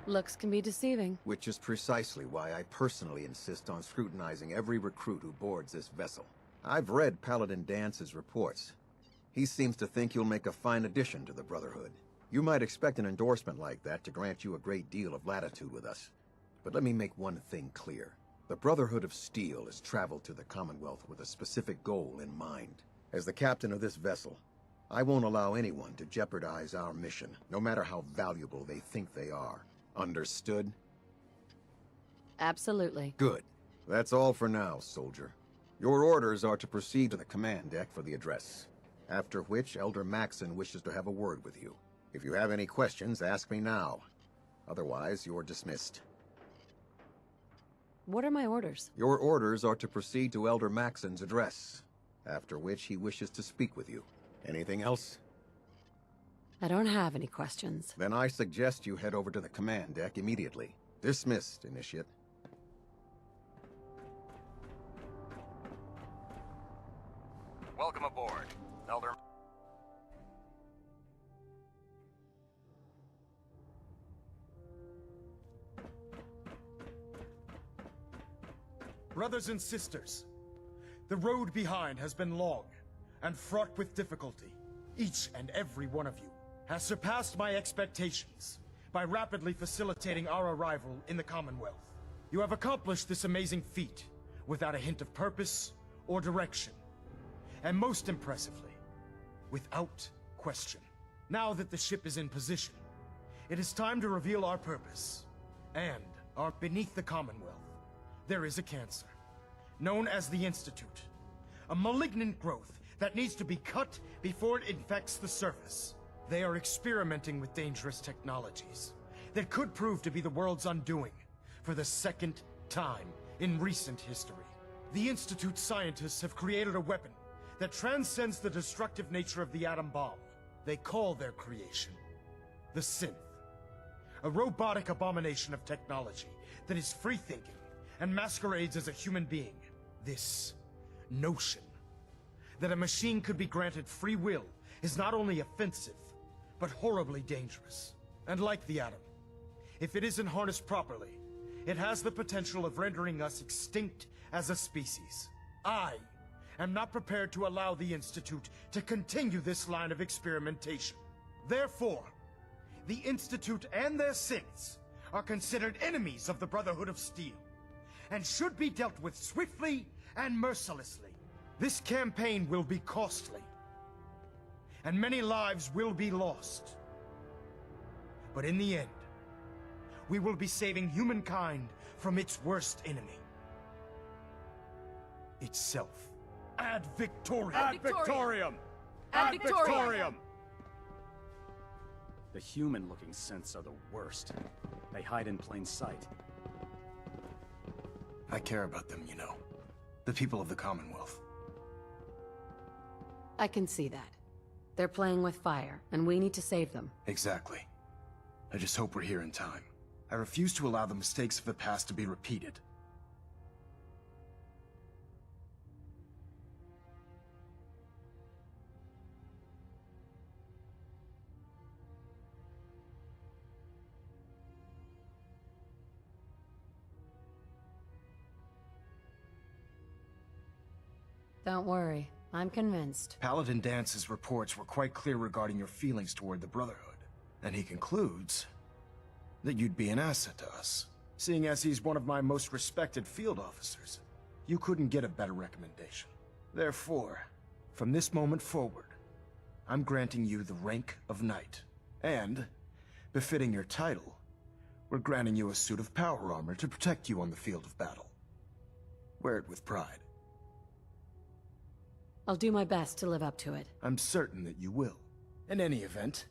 Looks can be deceiving. Which is precisely why I personally insist on scrutinizing every recruit who boards this vessel. I've read Paladin Dance's reports. He seems to think you'll make a fine addition to the Brotherhood. You might expect an endorsement like that to grant you a great deal of latitude with us. But let me make one thing clear. The Brotherhood of Steel has traveled to the Commonwealth with a specific goal in mind. As the captain of this vessel, I won't allow anyone to jeopardize our mission, no matter how valuable they think they are. Understood? Absolutely. Good. That's all for now, soldier. Your orders are to proceed to the command deck for the address. After which, Elder Maxon wishes to have a word with you. If you have any questions, ask me now. Otherwise, you're dismissed. What are my orders? Your orders are to proceed to Elder Maxon's address. After which, he wishes to speak with you. Anything else? I don't have any questions. Then I suggest you head over to the command deck immediately. Dismissed, Initiate. Welcome aboard, Elder. Brothers and sisters, the road behind has been long and fraught with difficulty. Each and every one of you has surpassed my expectations by rapidly facilitating our arrival in the Commonwealth. You have accomplished this amazing feat without a hint of purpose or direction. And most impressively, without question. Now that the ship is in position, it is time to reveal our purpose. And beneath the Commonwealth, there is a cancer, known as the Institute. A malignant growth that needs to be cut before it infects the surface. They are experimenting with dangerous technologies that could prove to be the world's undoing for the second time in recent history. The Institute scientists have created a weapon that transcends the destructive nature of the atom bomb. They call their creation the Synth, a robotic abomination of technology that is free-thinking and masquerades as a human being. This notion that a machine could be granted free will is not only offensive, but horribly dangerous. And like the atom, if it isn't harnessed properly, it has the potential of rendering us extinct as a species. I am not prepared to allow the Institute to continue this line of experimentation. Therefore, the Institute and their synths are considered enemies of the Brotherhood of Steel, and should be dealt with swiftly and mercilessly. This campaign will be costly, and many lives will be lost. But in the end, we will be saving humankind from its worst enemy. Itself. Ad Victoriam! Ad Victoriam! Ad Victoriam! The human-looking synths are the worst. They hide in plain sight. I care about them, you know. The people of the Commonwealth. I can see that. They're playing with fire, and we need to save them. Exactly. I just hope we're here in time. I refuse to allow the mistakes of the past to be repeated. Don't worry. I'm convinced. Paladin Dance's reports were quite clear regarding your feelings toward the Brotherhood. And he concludes that you'd be an asset to us. Seeing as he's one of my most respected field officers, you couldn't get a better recommendation. Therefore, from this moment forward, I'm granting you the rank of Knight. And, befitting your title, we're granting you a suit of power armor to protect you on the field of battle. Wear it with pride. I'll do my best to live up to it. I'm certain that you will. In any event,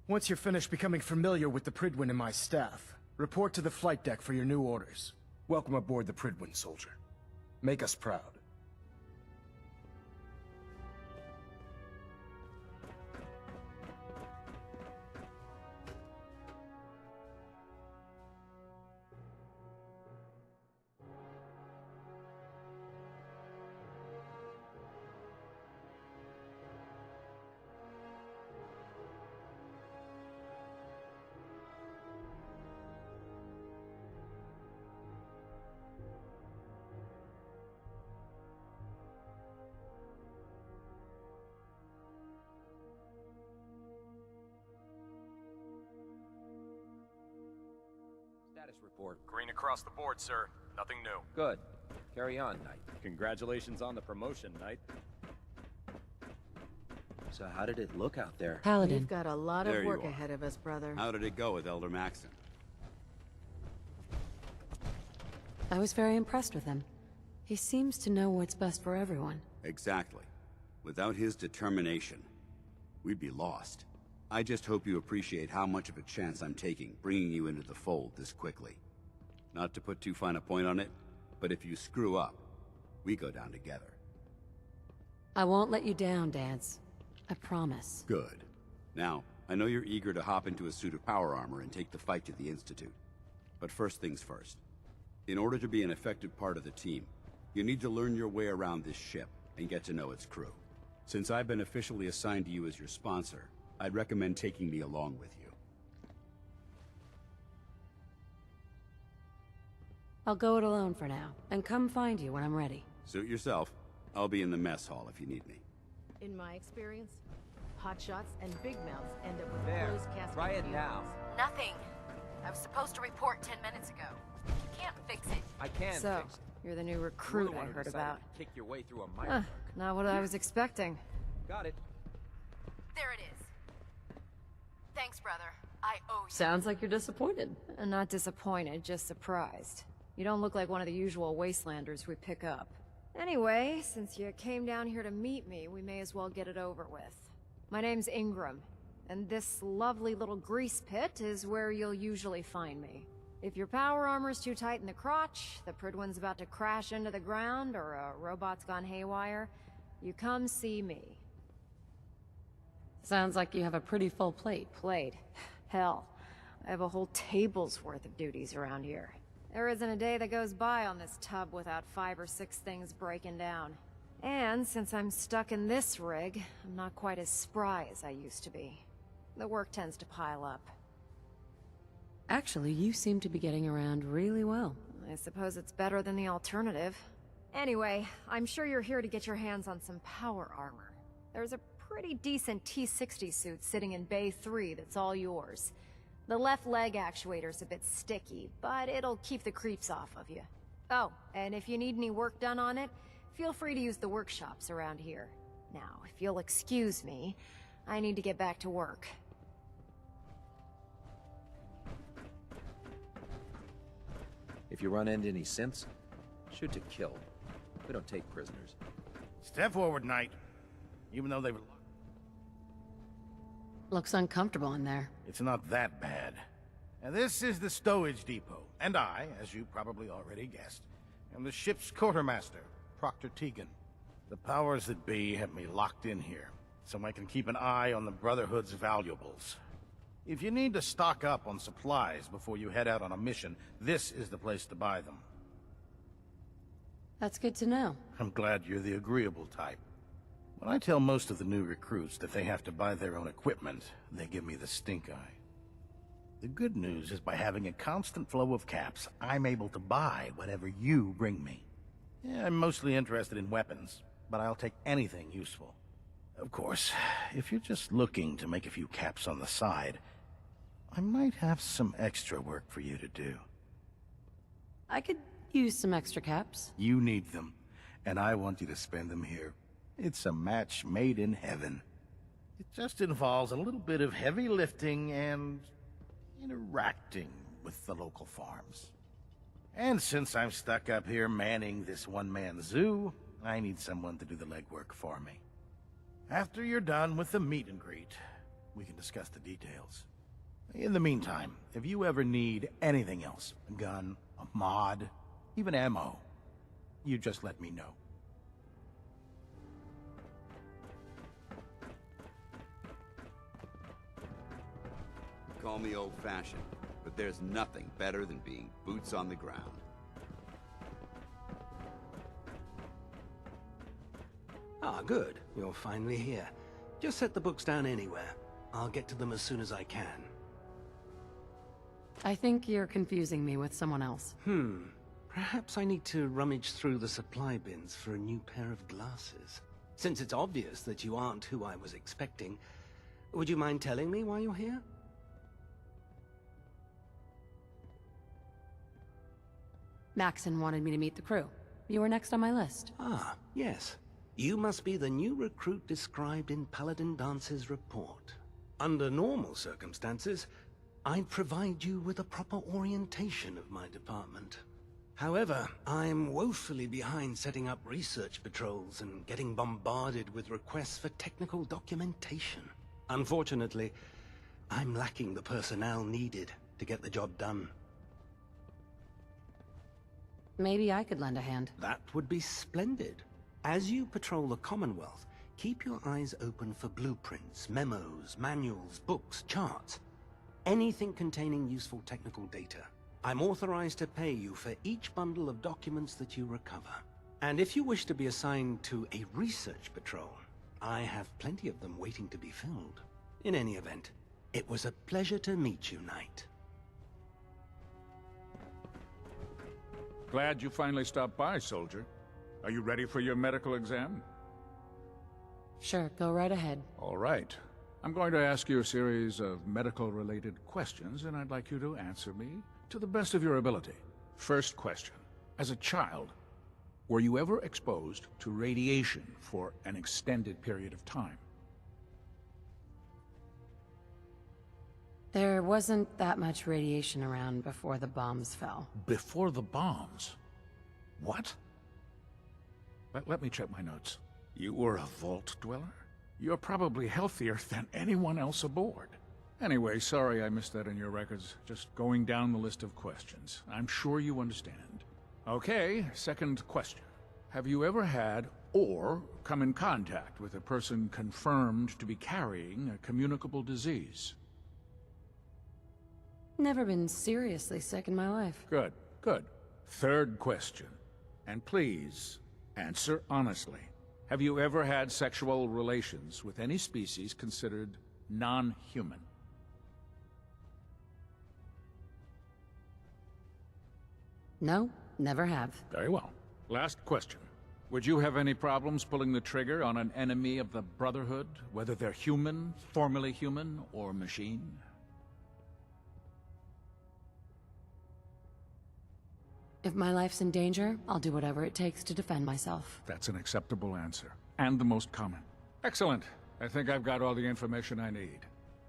once you're finished becoming familiar with the Prydwen and my staff, report to the flight deck for your new orders. Welcome aboard the Prydwen, soldier. Make us proud. Status report. Green across the board, sir. Nothing new. Good. Carry on, Knight. Congratulations on the promotion, Knight. So how did it look out there? Paladin. We've got a lot There of you work are. ahead of us, brother. How did it go with Elder Maxon? I was very impressed with him. He seems to know what's best for everyone. Exactly. Without his determination, we'd be lost. I just hope you appreciate how much of a chance I'm taking bringing you into the fold this quickly. Not to put too fine a point on it, but if you screw up, we go down together. I won't let you down, Dance. I promise. Good. Now, I know you're eager to hop into a suit of power armor and take the fight to the Institute. But first things first. In order to be an effective part of the team, you need to learn your way around this ship and get to know its crew. Since I've been officially assigned to you as your sponsor, I'd recommend taking me along with you. I'll go it alone for now, and come find you when I'm ready. Suit yourself. I'll be in the mess hall if you need me. In my experience, hotshots and big mouths end up with There. closed casket Try it funerals. now. Nothing. I was supposed to report 10 minutes ago. You can't fix it. I can So, fix it. you're the new You're the recruit one I who heard decided about. to kick your way through a mire Huh, work. not what I was expecting. Got it. There it is. Thanks, brother. I owe you. Sounds like you're disappointed. Not disappointed, just surprised. You don't look like one of the usual wastelanders we pick up. Anyway, since you came down here to meet me, we may as well get it over with. My name's Ingram, and this lovely little grease pit is where you'll usually find me. If your power armor's too tight in the crotch, the Prydwen's about to crash into the ground, or a robot's gone haywire, you come see me. Sounds like you have a pretty full plate. Plate? Hell, I have a whole table's worth of duties around here. There isn't a day that goes by on this tub without 5 or 6 things breaking down. And since I'm stuck in this rig, I'm not quite as spry as I used to be. The work tends to pile up. Actually, you seem to be getting around really well. I suppose it's better than the alternative. Anyway, I'm sure you're here to get your hands on some power armor. There's a pretty decent T-60 suit sitting in Bay 3 that's all yours. The left leg actuator's a bit sticky, but it'll keep the creeps off of you. Oh, and if you need any work done on it, feel free to use the workshops around here. Now, if you'll excuse me, I need to get back to work. If you run into any synths, shoot to kill. We don't take prisoners. Step forward, Knight. Even though they've... Looks uncomfortable in there. It's not that bad. And this is the stowage depot, and I, as you probably already guessed, am the ship's quartermaster, Proctor Tegan. The powers that be have me locked in here, so I can keep an eye on the Brotherhood's valuables. If you need to stock up on supplies before you head out on a mission, this is the place to buy them. That's good to know. I'm glad you're the agreeable type. When I tell most of the new recruits that they have to buy their own equipment, they give me the stink eye. The good news is by having a constant flow of caps, I'm able to buy whatever you bring me. Yeah, I'm mostly interested in weapons, but I'll take anything useful. Of course, if you're just looking to make a few caps on the side, I might have some extra work for you to do. I could use some extra caps. You need them, and I want you to spend them here. It's a match made in heaven. It just involves a little bit of heavy lifting and interacting with the local farms. And since I'm stuck up here manning this one-man zoo, I need someone to do the legwork for me. After you're done with the meet and greet, we can discuss the details. In the meantime, if you ever need anything else, a gun, a mod, even ammo, you just let me know. Call me old-fashioned, but there's nothing better than being boots on the ground. Ah, good. You're finally here. Just set the books down anywhere. I'll get to them as soon as I can. I think you're confusing me with someone else. Perhaps I need to rummage through the supply bins for a new pair of glasses. Since it's obvious that you aren't who I was expecting, would you mind telling me why you're here? Maxon wanted me to meet the crew. You were next on my list. Ah, yes. You must be the new recruit described in Paladin Dance's report. Under normal circumstances, I'd provide you with a proper orientation of my department. However, I'm woefully behind setting up research patrols and getting bombarded with requests for technical documentation. Unfortunately, I'm lacking the personnel needed to get the job done. Maybe I could lend a hand. That would be splendid. As you patrol the Commonwealth, keep your eyes open for blueprints, memos, manuals, books, charts. Anything containing useful technical data. I'm authorized to pay you for each bundle of documents that you recover. And if you wish to be assigned to a research patrol, I have plenty of them waiting to be filled. In any event, it was a pleasure to meet you, Knight. Glad you finally stopped by, soldier. Are you ready for your medical exam? Sure, go right ahead. All right. I'm going to ask you a series of medical-related questions, and I'd like you to answer me to the best of your ability. First question. As a child, were you ever exposed to radiation for an extended period of time? There wasn't that much radiation around before the bombs fell. Before the bombs? What? Let me check my notes. You were a vault dweller? You're probably healthier than anyone else aboard. Anyway, sorry I missed that in your records. Just going down the list of questions. I'm sure you understand. Okay, second question. Have you ever had or come in contact with a person confirmed to be carrying a communicable disease? Never been seriously sick in my life. Good, good. Third question. And please, answer honestly. Have you ever had sexual relations with any species considered non-human? No, never have. Very well. Last question. Would you have any problems pulling the trigger on an enemy of the Brotherhood, whether they're human, formerly human, or machine? If my life's in danger, I'll do whatever it takes to defend myself. That's an acceptable answer, and the most common. Excellent. I think I've got all the information I need.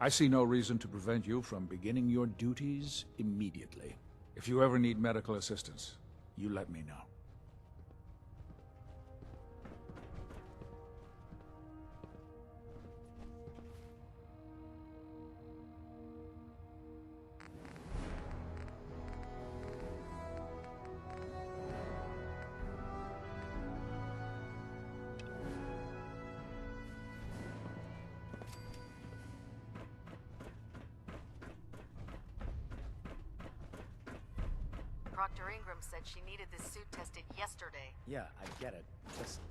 I see no reason to prevent you from beginning your duties immediately. If you ever need medical assistance, you let me know. Proctor Ingram said she needed this suit tested yesterday. Yeah, I get it. Listen.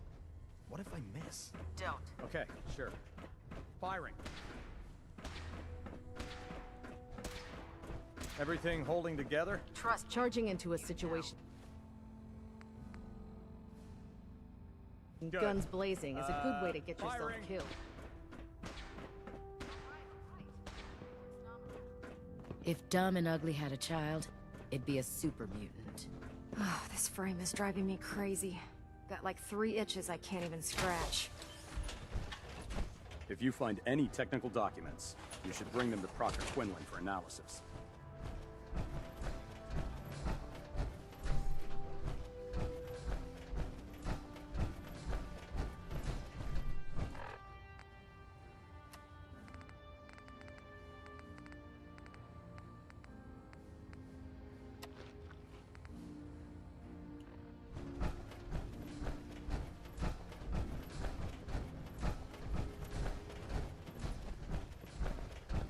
What if I miss? Don't. Okay, sure. Firing. Everything holding together? Trust. Charging into a situation. Good. Guns blazing is a good way to get yourself firing. killed. If Dumb and Ugly had a child, it'd be a super mutant. Oh, this frame is driving me crazy. Got like 3 itches I can't even scratch. If you find any technical documents, you should bring them to Proctor Quinlan for analysis.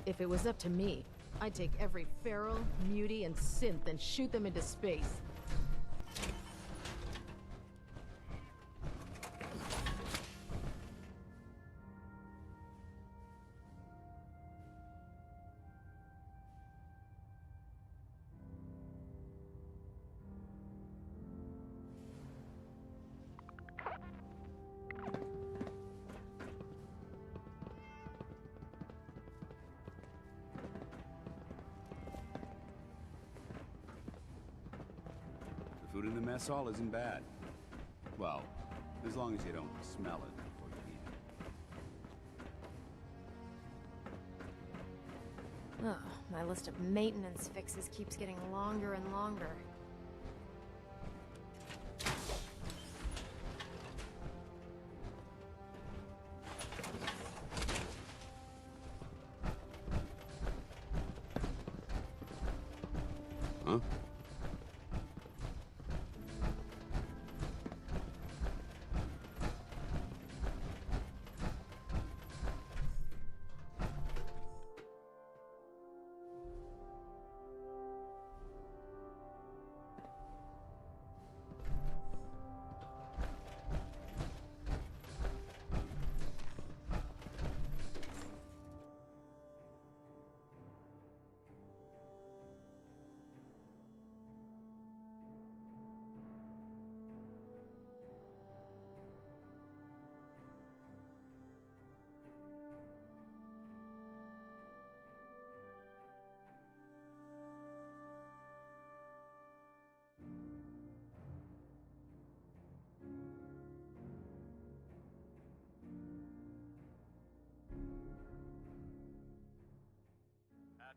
If it was up to me, I'd take every feral, mutie, and synth and shoot them into space. The food in the mess hall isn't bad. Well, as long as you don't smell it before you eat it. Oh, my list of maintenance fixes keeps getting longer and longer. Huh?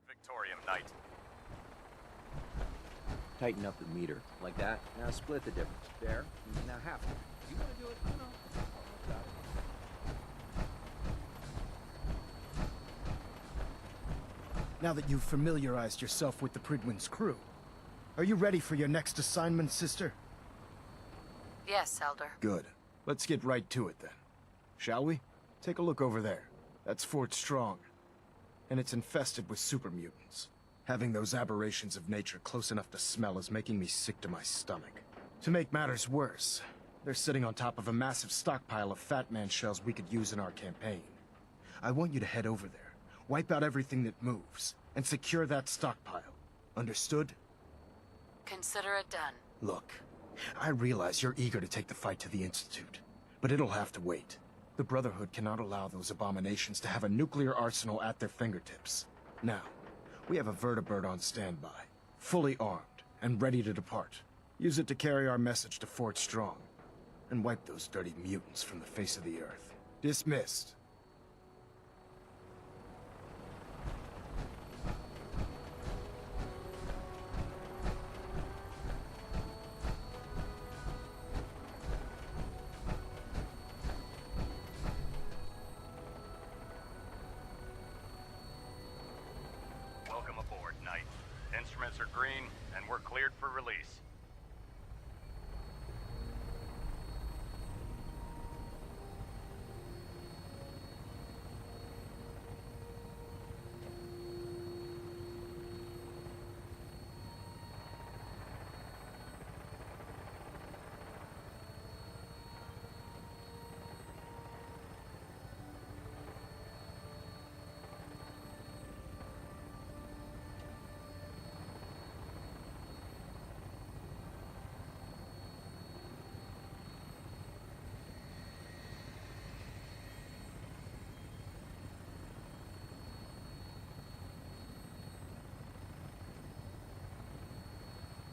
Victorium, Knight. Tighten up the meter. Like that. Now split the difference. There. Now half. You want to do it? No. Got it. Now that you've familiarized yourself with the Prydwen's crew, are you ready for your next assignment, sister? Yes, Elder. Good. Let's get right to it then. Shall we? Take a look over there. That's Fort Strong. And it's infested with super mutants. Having those aberrations of nature close enough to smell is making me sick to my stomach. To make matters worse, they're sitting on top of a massive stockpile of Fat Man shells we could use in our campaign. I want you to head over there, wipe out everything that moves, and secure that stockpile. Understood? Consider it done. Look, I realize you're eager to take the fight to the Institute, but it'll have to wait. The Brotherhood cannot allow those abominations to have a nuclear arsenal at their fingertips. Now, we have a vertibird on standby, fully armed, and ready to depart. Use it to carry our message to Fort Strong, and wipe those dirty mutants from the face of the earth. Dismissed. Welcome aboard, Knight. Instruments are green, and we're cleared for release.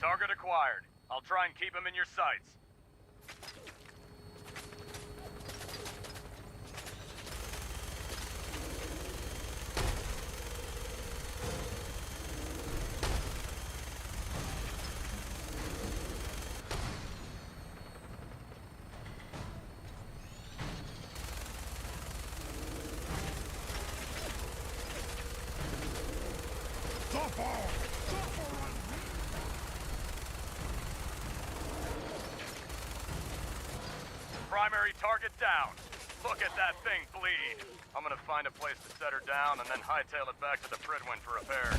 Target acquired. I'll try and keep him in your sights. Primary target down. Look at that thing bleed. I'm gonna find a place to set her down and then hightail it back to the Prydwen for repair.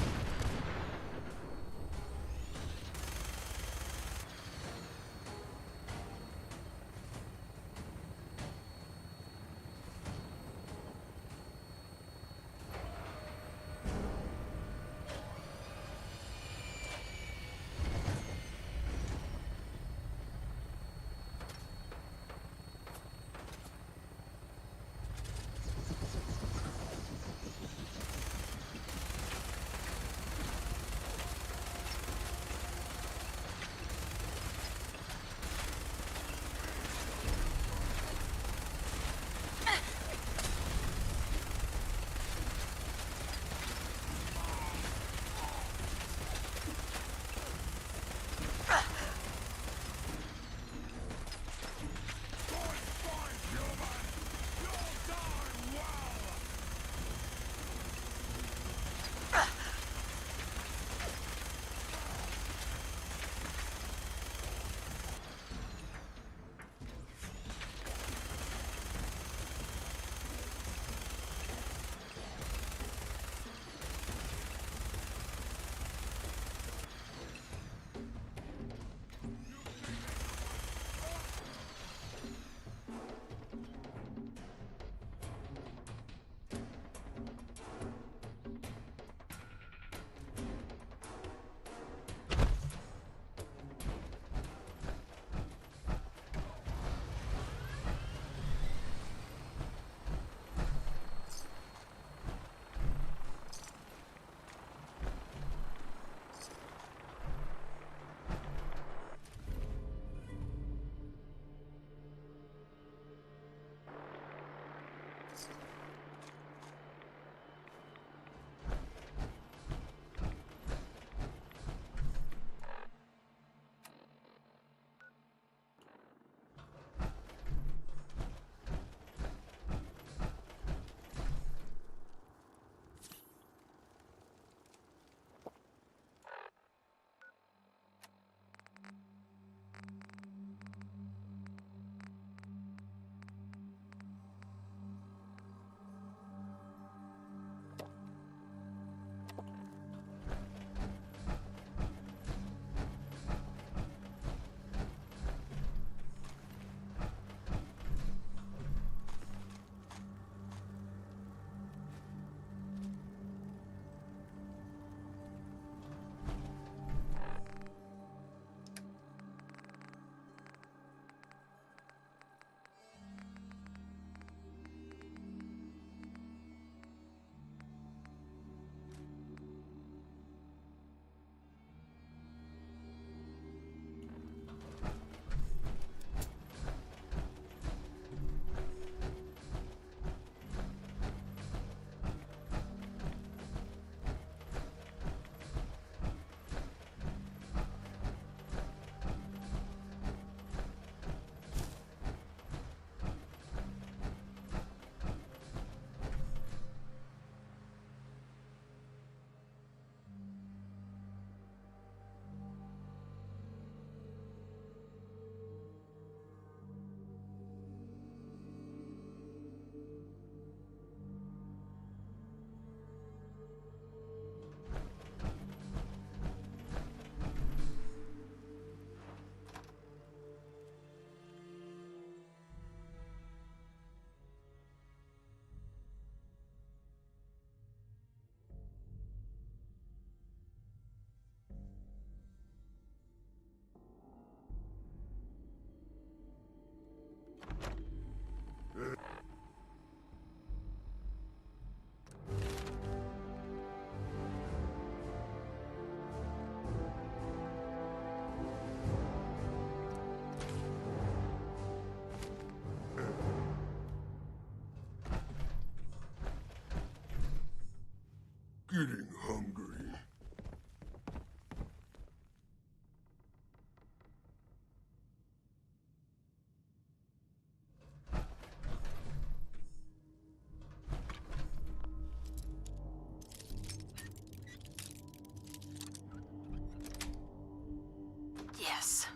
this.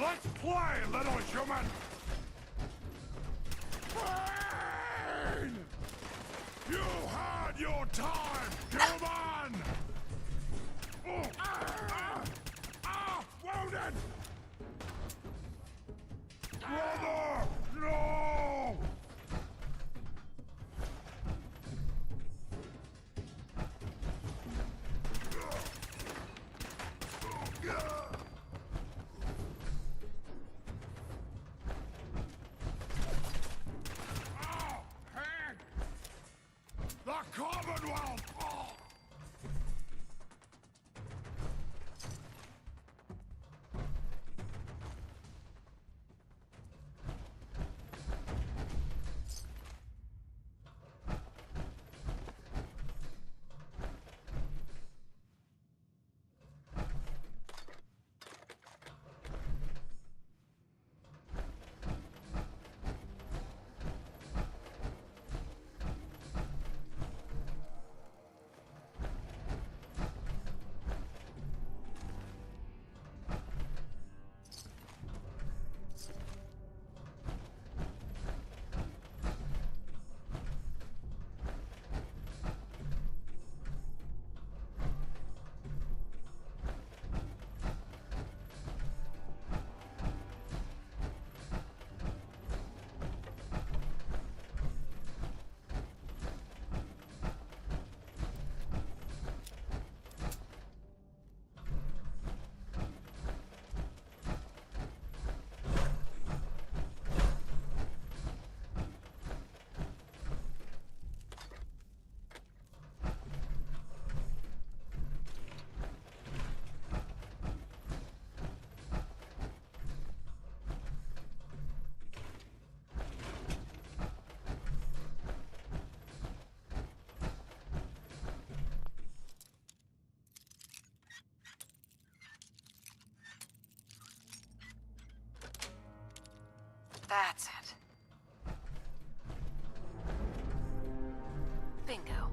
Let's play, little human! Pain! You had your time, human! Wounded! Brother! No! Hand! The Commonwealth! That's it. Bingo.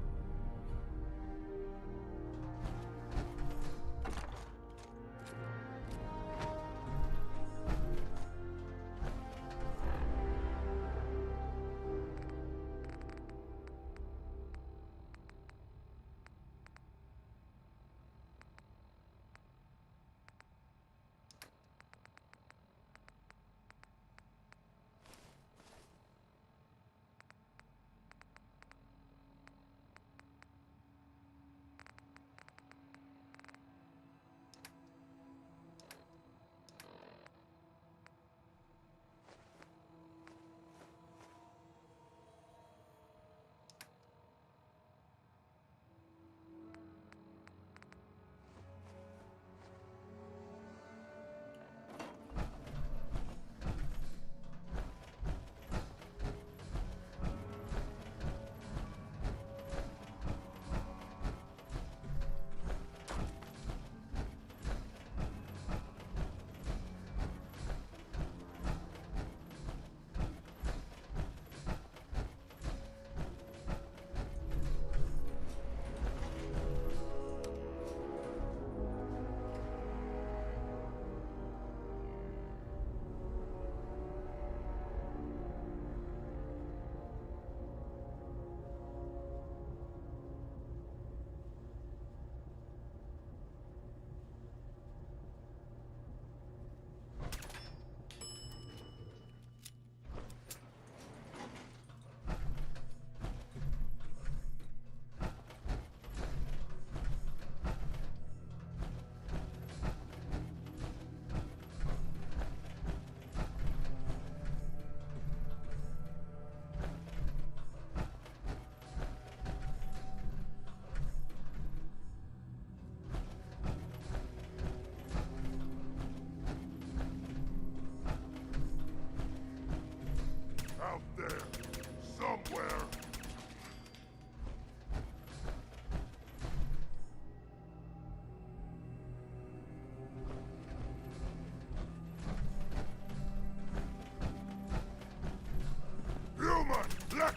No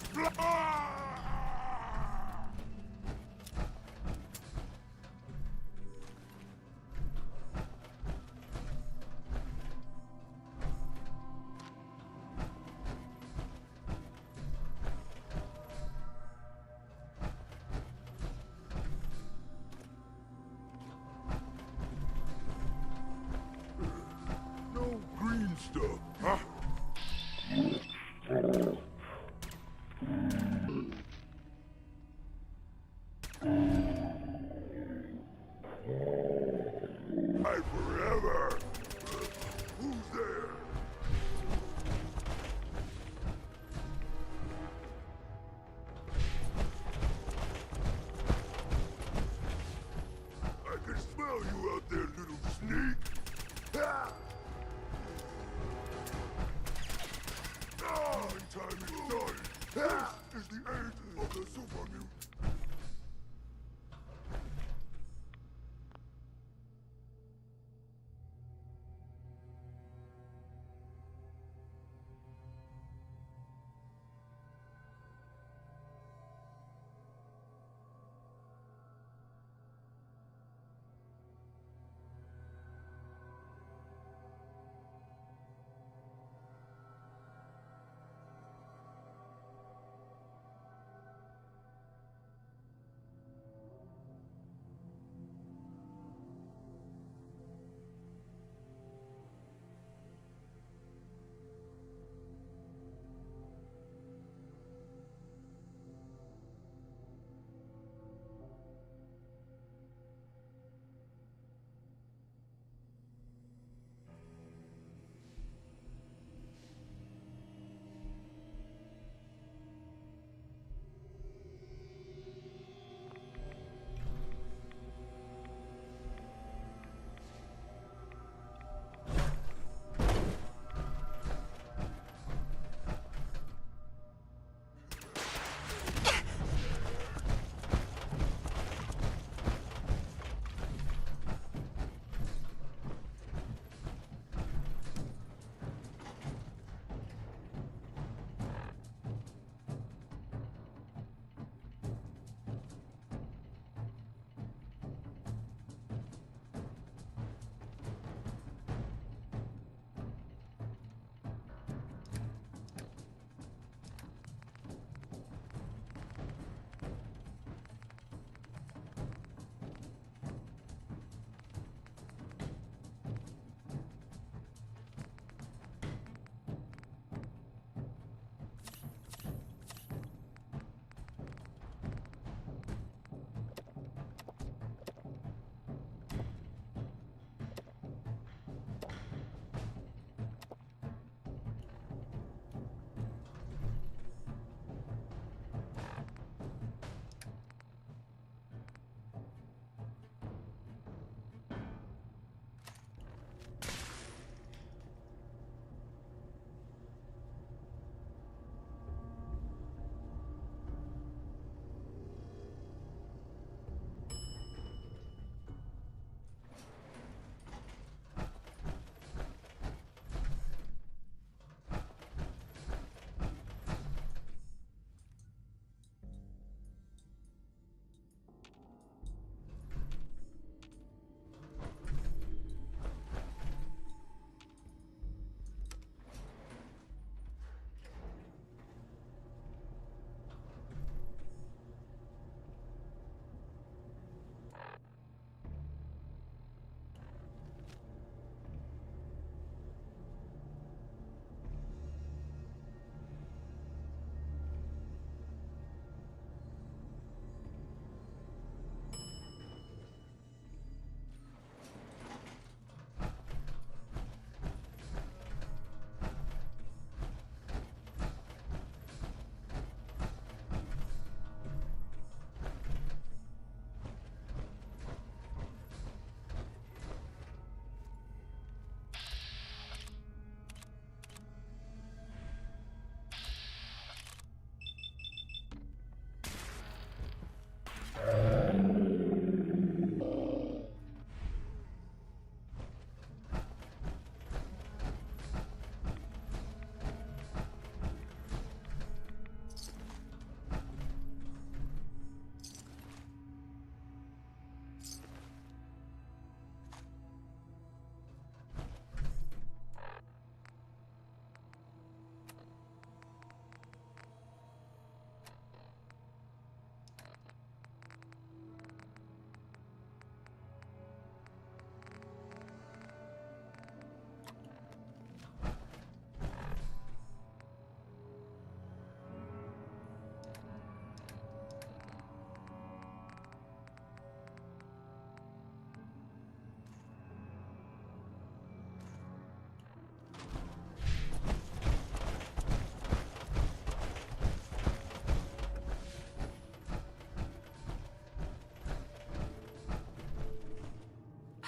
green stuff, huh?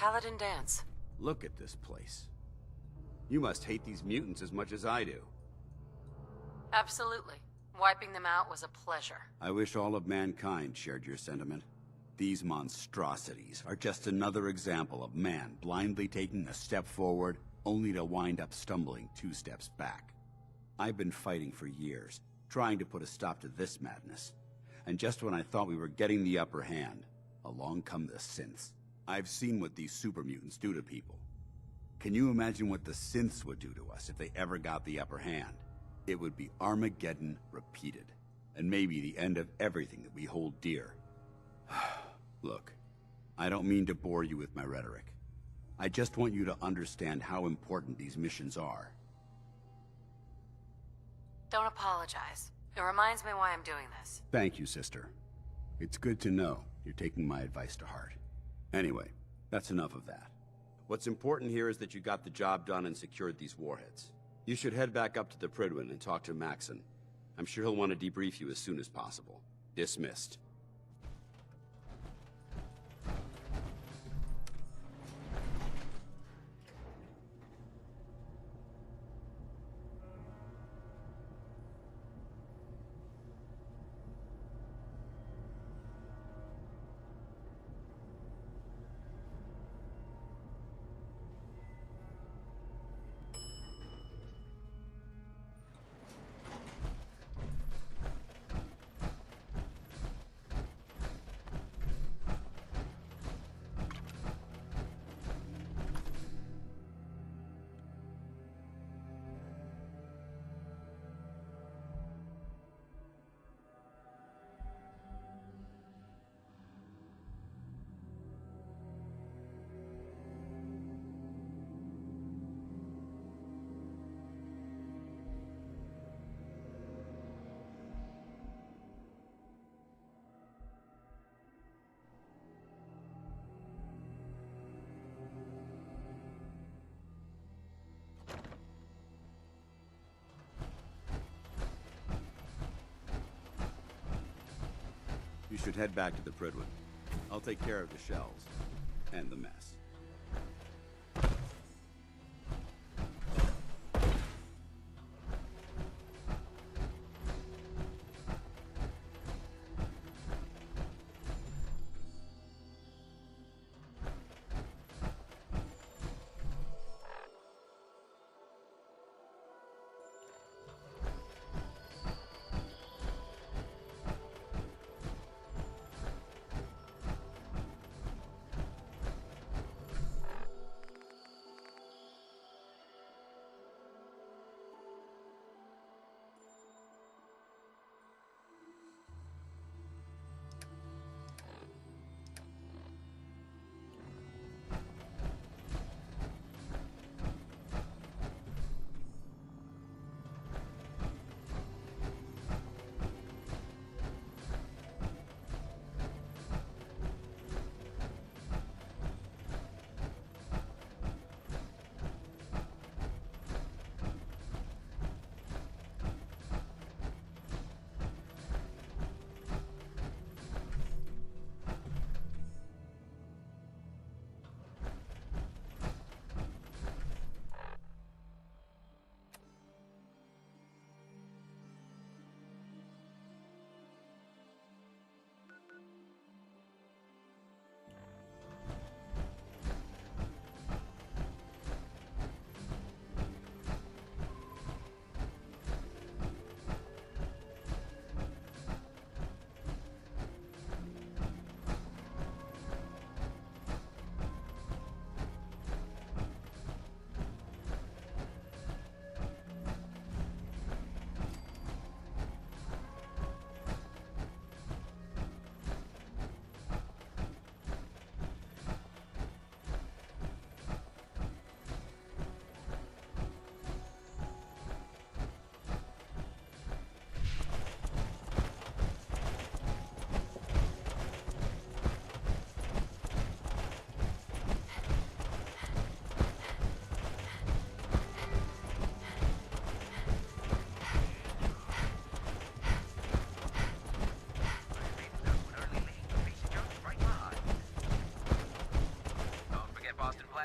Paladin Dance. Look at this place. You must hate these mutants as much as I do. Absolutely. Wiping them out was a pleasure. I wish all of mankind shared your sentiment. These monstrosities are just another example of man blindly taking a step forward, only to wind up stumbling 2 steps back. I've been fighting for years, trying to put a stop to this madness. And just when I thought we were getting the upper hand, along come the synths. I've seen what these super mutants do to people. Can you imagine what the synths would do to us if they ever got the upper hand? It would be Armageddon repeated, and maybe the end of everything that we hold dear. Look, I don't mean to bore you with my rhetoric. I just want you to understand how important these missions are. Don't apologize. It reminds me why I'm doing this. Thank you, sister. It's good to know you're taking my advice to heart. Anyway, that's enough of that. What's important here is that you got the job done and secured these warheads. You should head back up to the Prydwen and talk to Maxon. I'm sure he'll want to debrief you as soon as possible. Dismissed. You should head back to the Prydwen. I'll take care of the shells and the mess.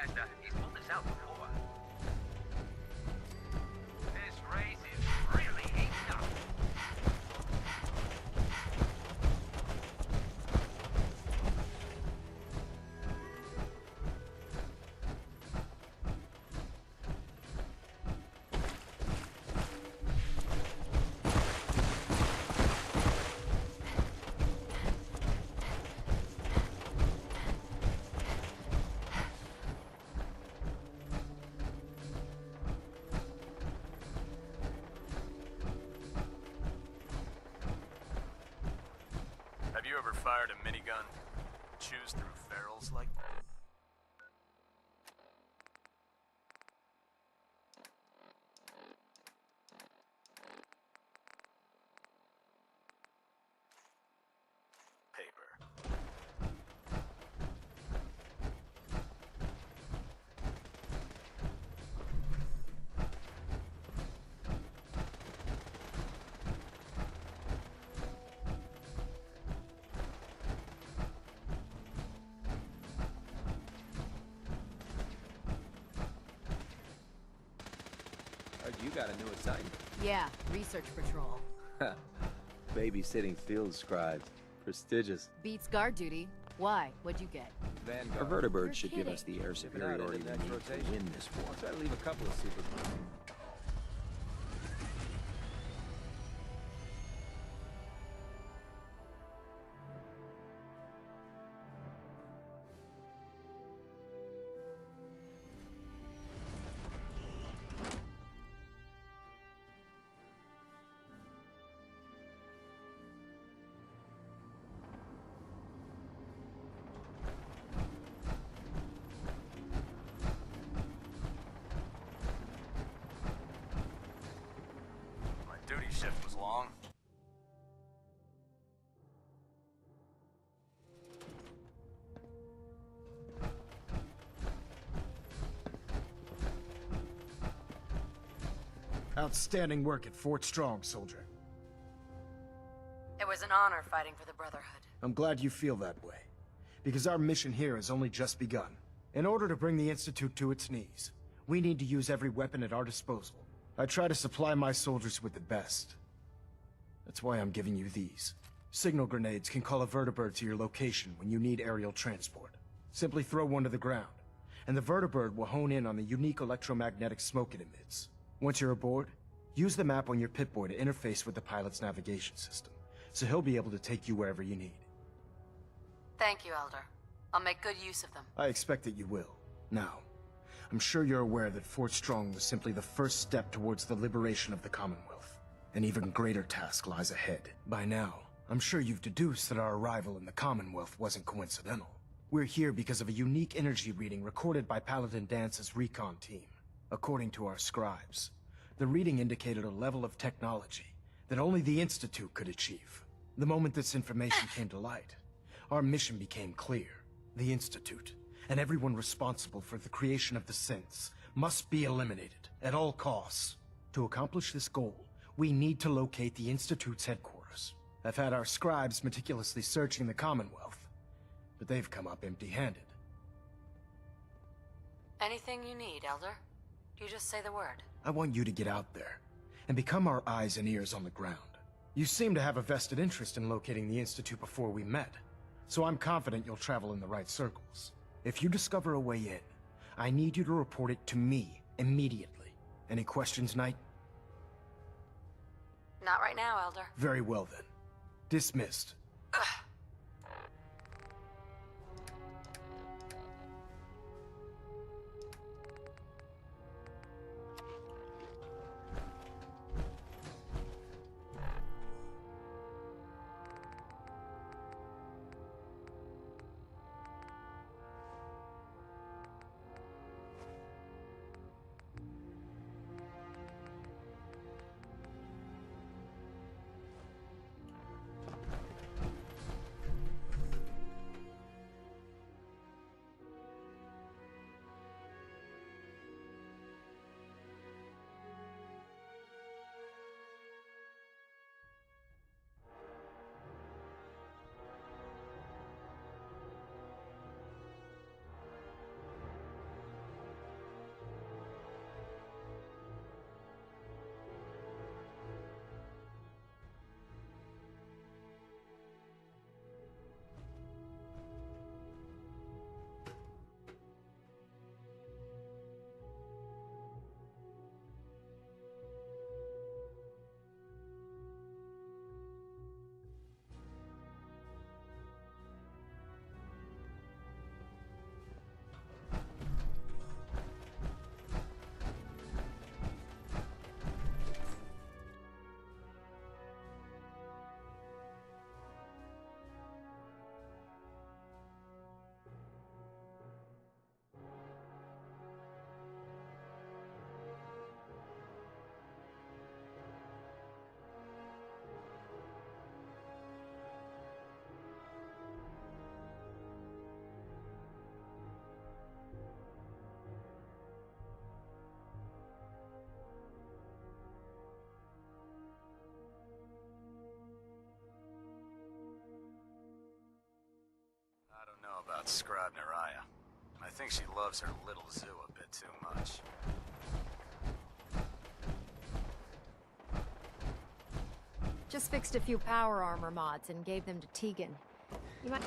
Burmeister. He's pulled this out before. This race is really heating up. Have you ever fired a minigun? Chews through ferals like that? Paper. Heard you got a new assignment. Yeah, research patrol. Babysitting field scribes. Prestigious. Beats guard duty. Why? What'd you get? Vanguard. Our vertibird You're should give us the air Shipping out superiority into we next need to rotation. win this war. I'll try to leave a couple of super. My duty shift was long. Outstanding work at Fort Strong, soldier. It was an honor fighting for the Brotherhood. I'm glad you feel that way, because our mission here has only just begun. In order to bring the Institute to its knees, we need to use every weapon at our disposal. I try to supply my soldiers with the best. That's why I'm giving you these. Signal grenades can call a vertibird to your location when you need aerial transport. Simply throw one to the ground, and the vertibird will hone in on the unique electromagnetic smoke it emits. Once you're aboard, use the map on your Pip-Boy to interface with the pilot's navigation system, so he'll be able to take you wherever you need. Thank you, Elder. I'll make good use of them. I expect that you will. Now, I'm sure you're aware that Fort Strong was simply the first step towards the liberation of the Commonwealth. An even greater task lies ahead. By now, I'm sure you've deduced that our arrival in the Commonwealth wasn't coincidental. We're here because of a unique energy reading recorded by Paladin Dance's recon team. According to our scribes, the reading indicated a level of technology that only the Institute could achieve. The moment this information came to light, our mission became clear. The Institute, and everyone responsible for the creation of the synths, must be eliminated at all costs. To accomplish this goal, we need to locate the Institute's headquarters. I've had our scribes meticulously searching the Commonwealth, but they've come up empty-handed. Anything you need, Elder? You just say the word. I want you to get out there and become our eyes and ears on the ground. You seem to have a vested interest in locating the Institute before we met, so I'm confident you'll travel in the right circles. If you discover a way in, I need you to report it to me immediately. Any questions, Knight? Not right now, Elder. Very well then. Dismissed. that scribe Naraya. I think she loves her little zoo a bit too much. Just fixed a few power armor mods and gave them to Tegan. You might...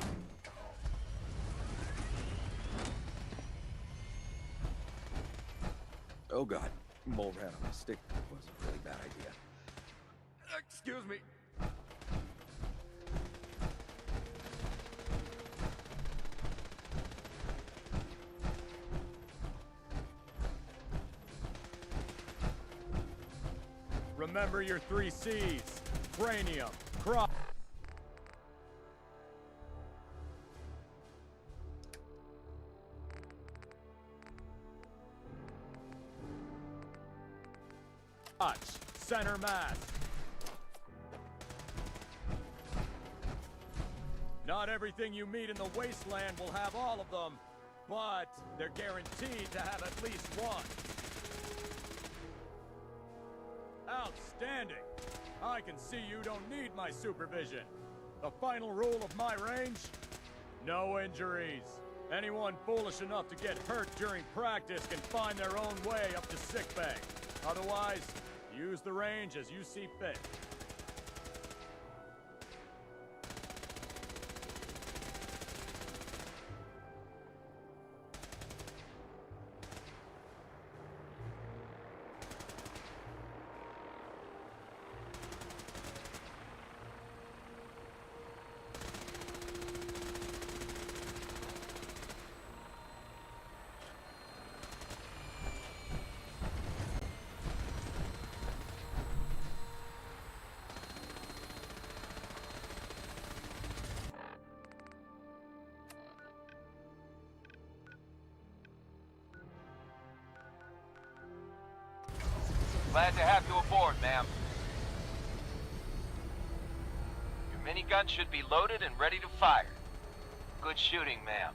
Oh god, mole rat on a stick was a really bad idea. Excuse me. Remember your 3 C's. Cranium, crop. Watch, center mass. Not everything you meet in the wasteland will have all of them, but they're guaranteed to have at least one. Outstanding. I can see you don't need my supervision. The final rule of my range? No injuries. Anyone foolish enough to get hurt during practice can find their own way up to sickbay. Otherwise, use the range as you see fit. Glad to have you aboard, ma'am. Your minigun should be loaded and ready to fire. Good shooting, ma'am.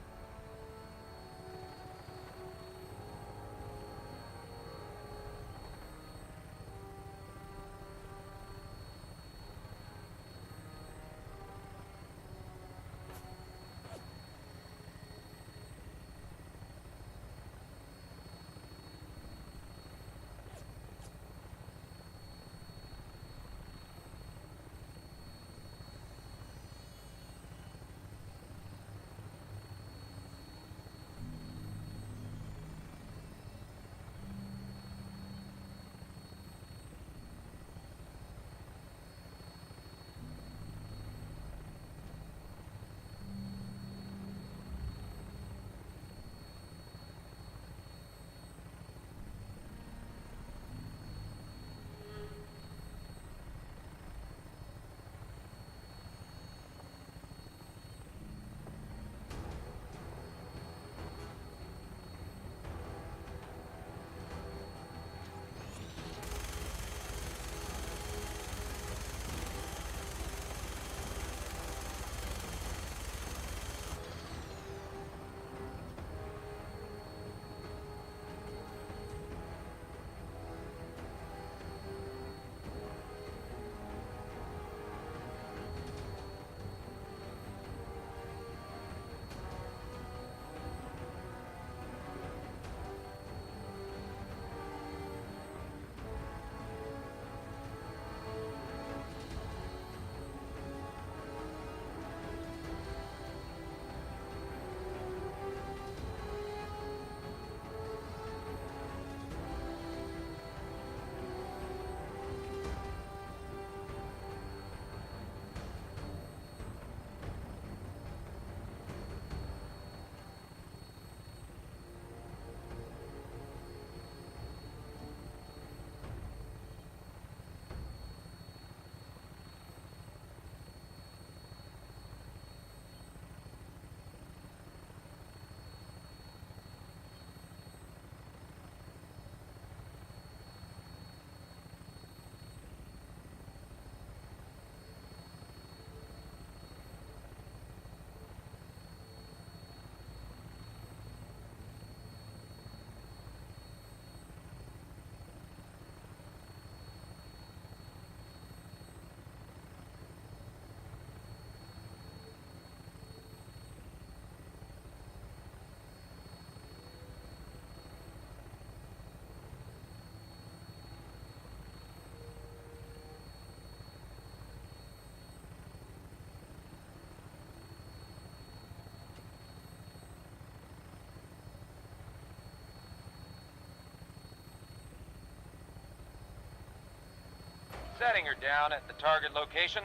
Setting her down at the target location.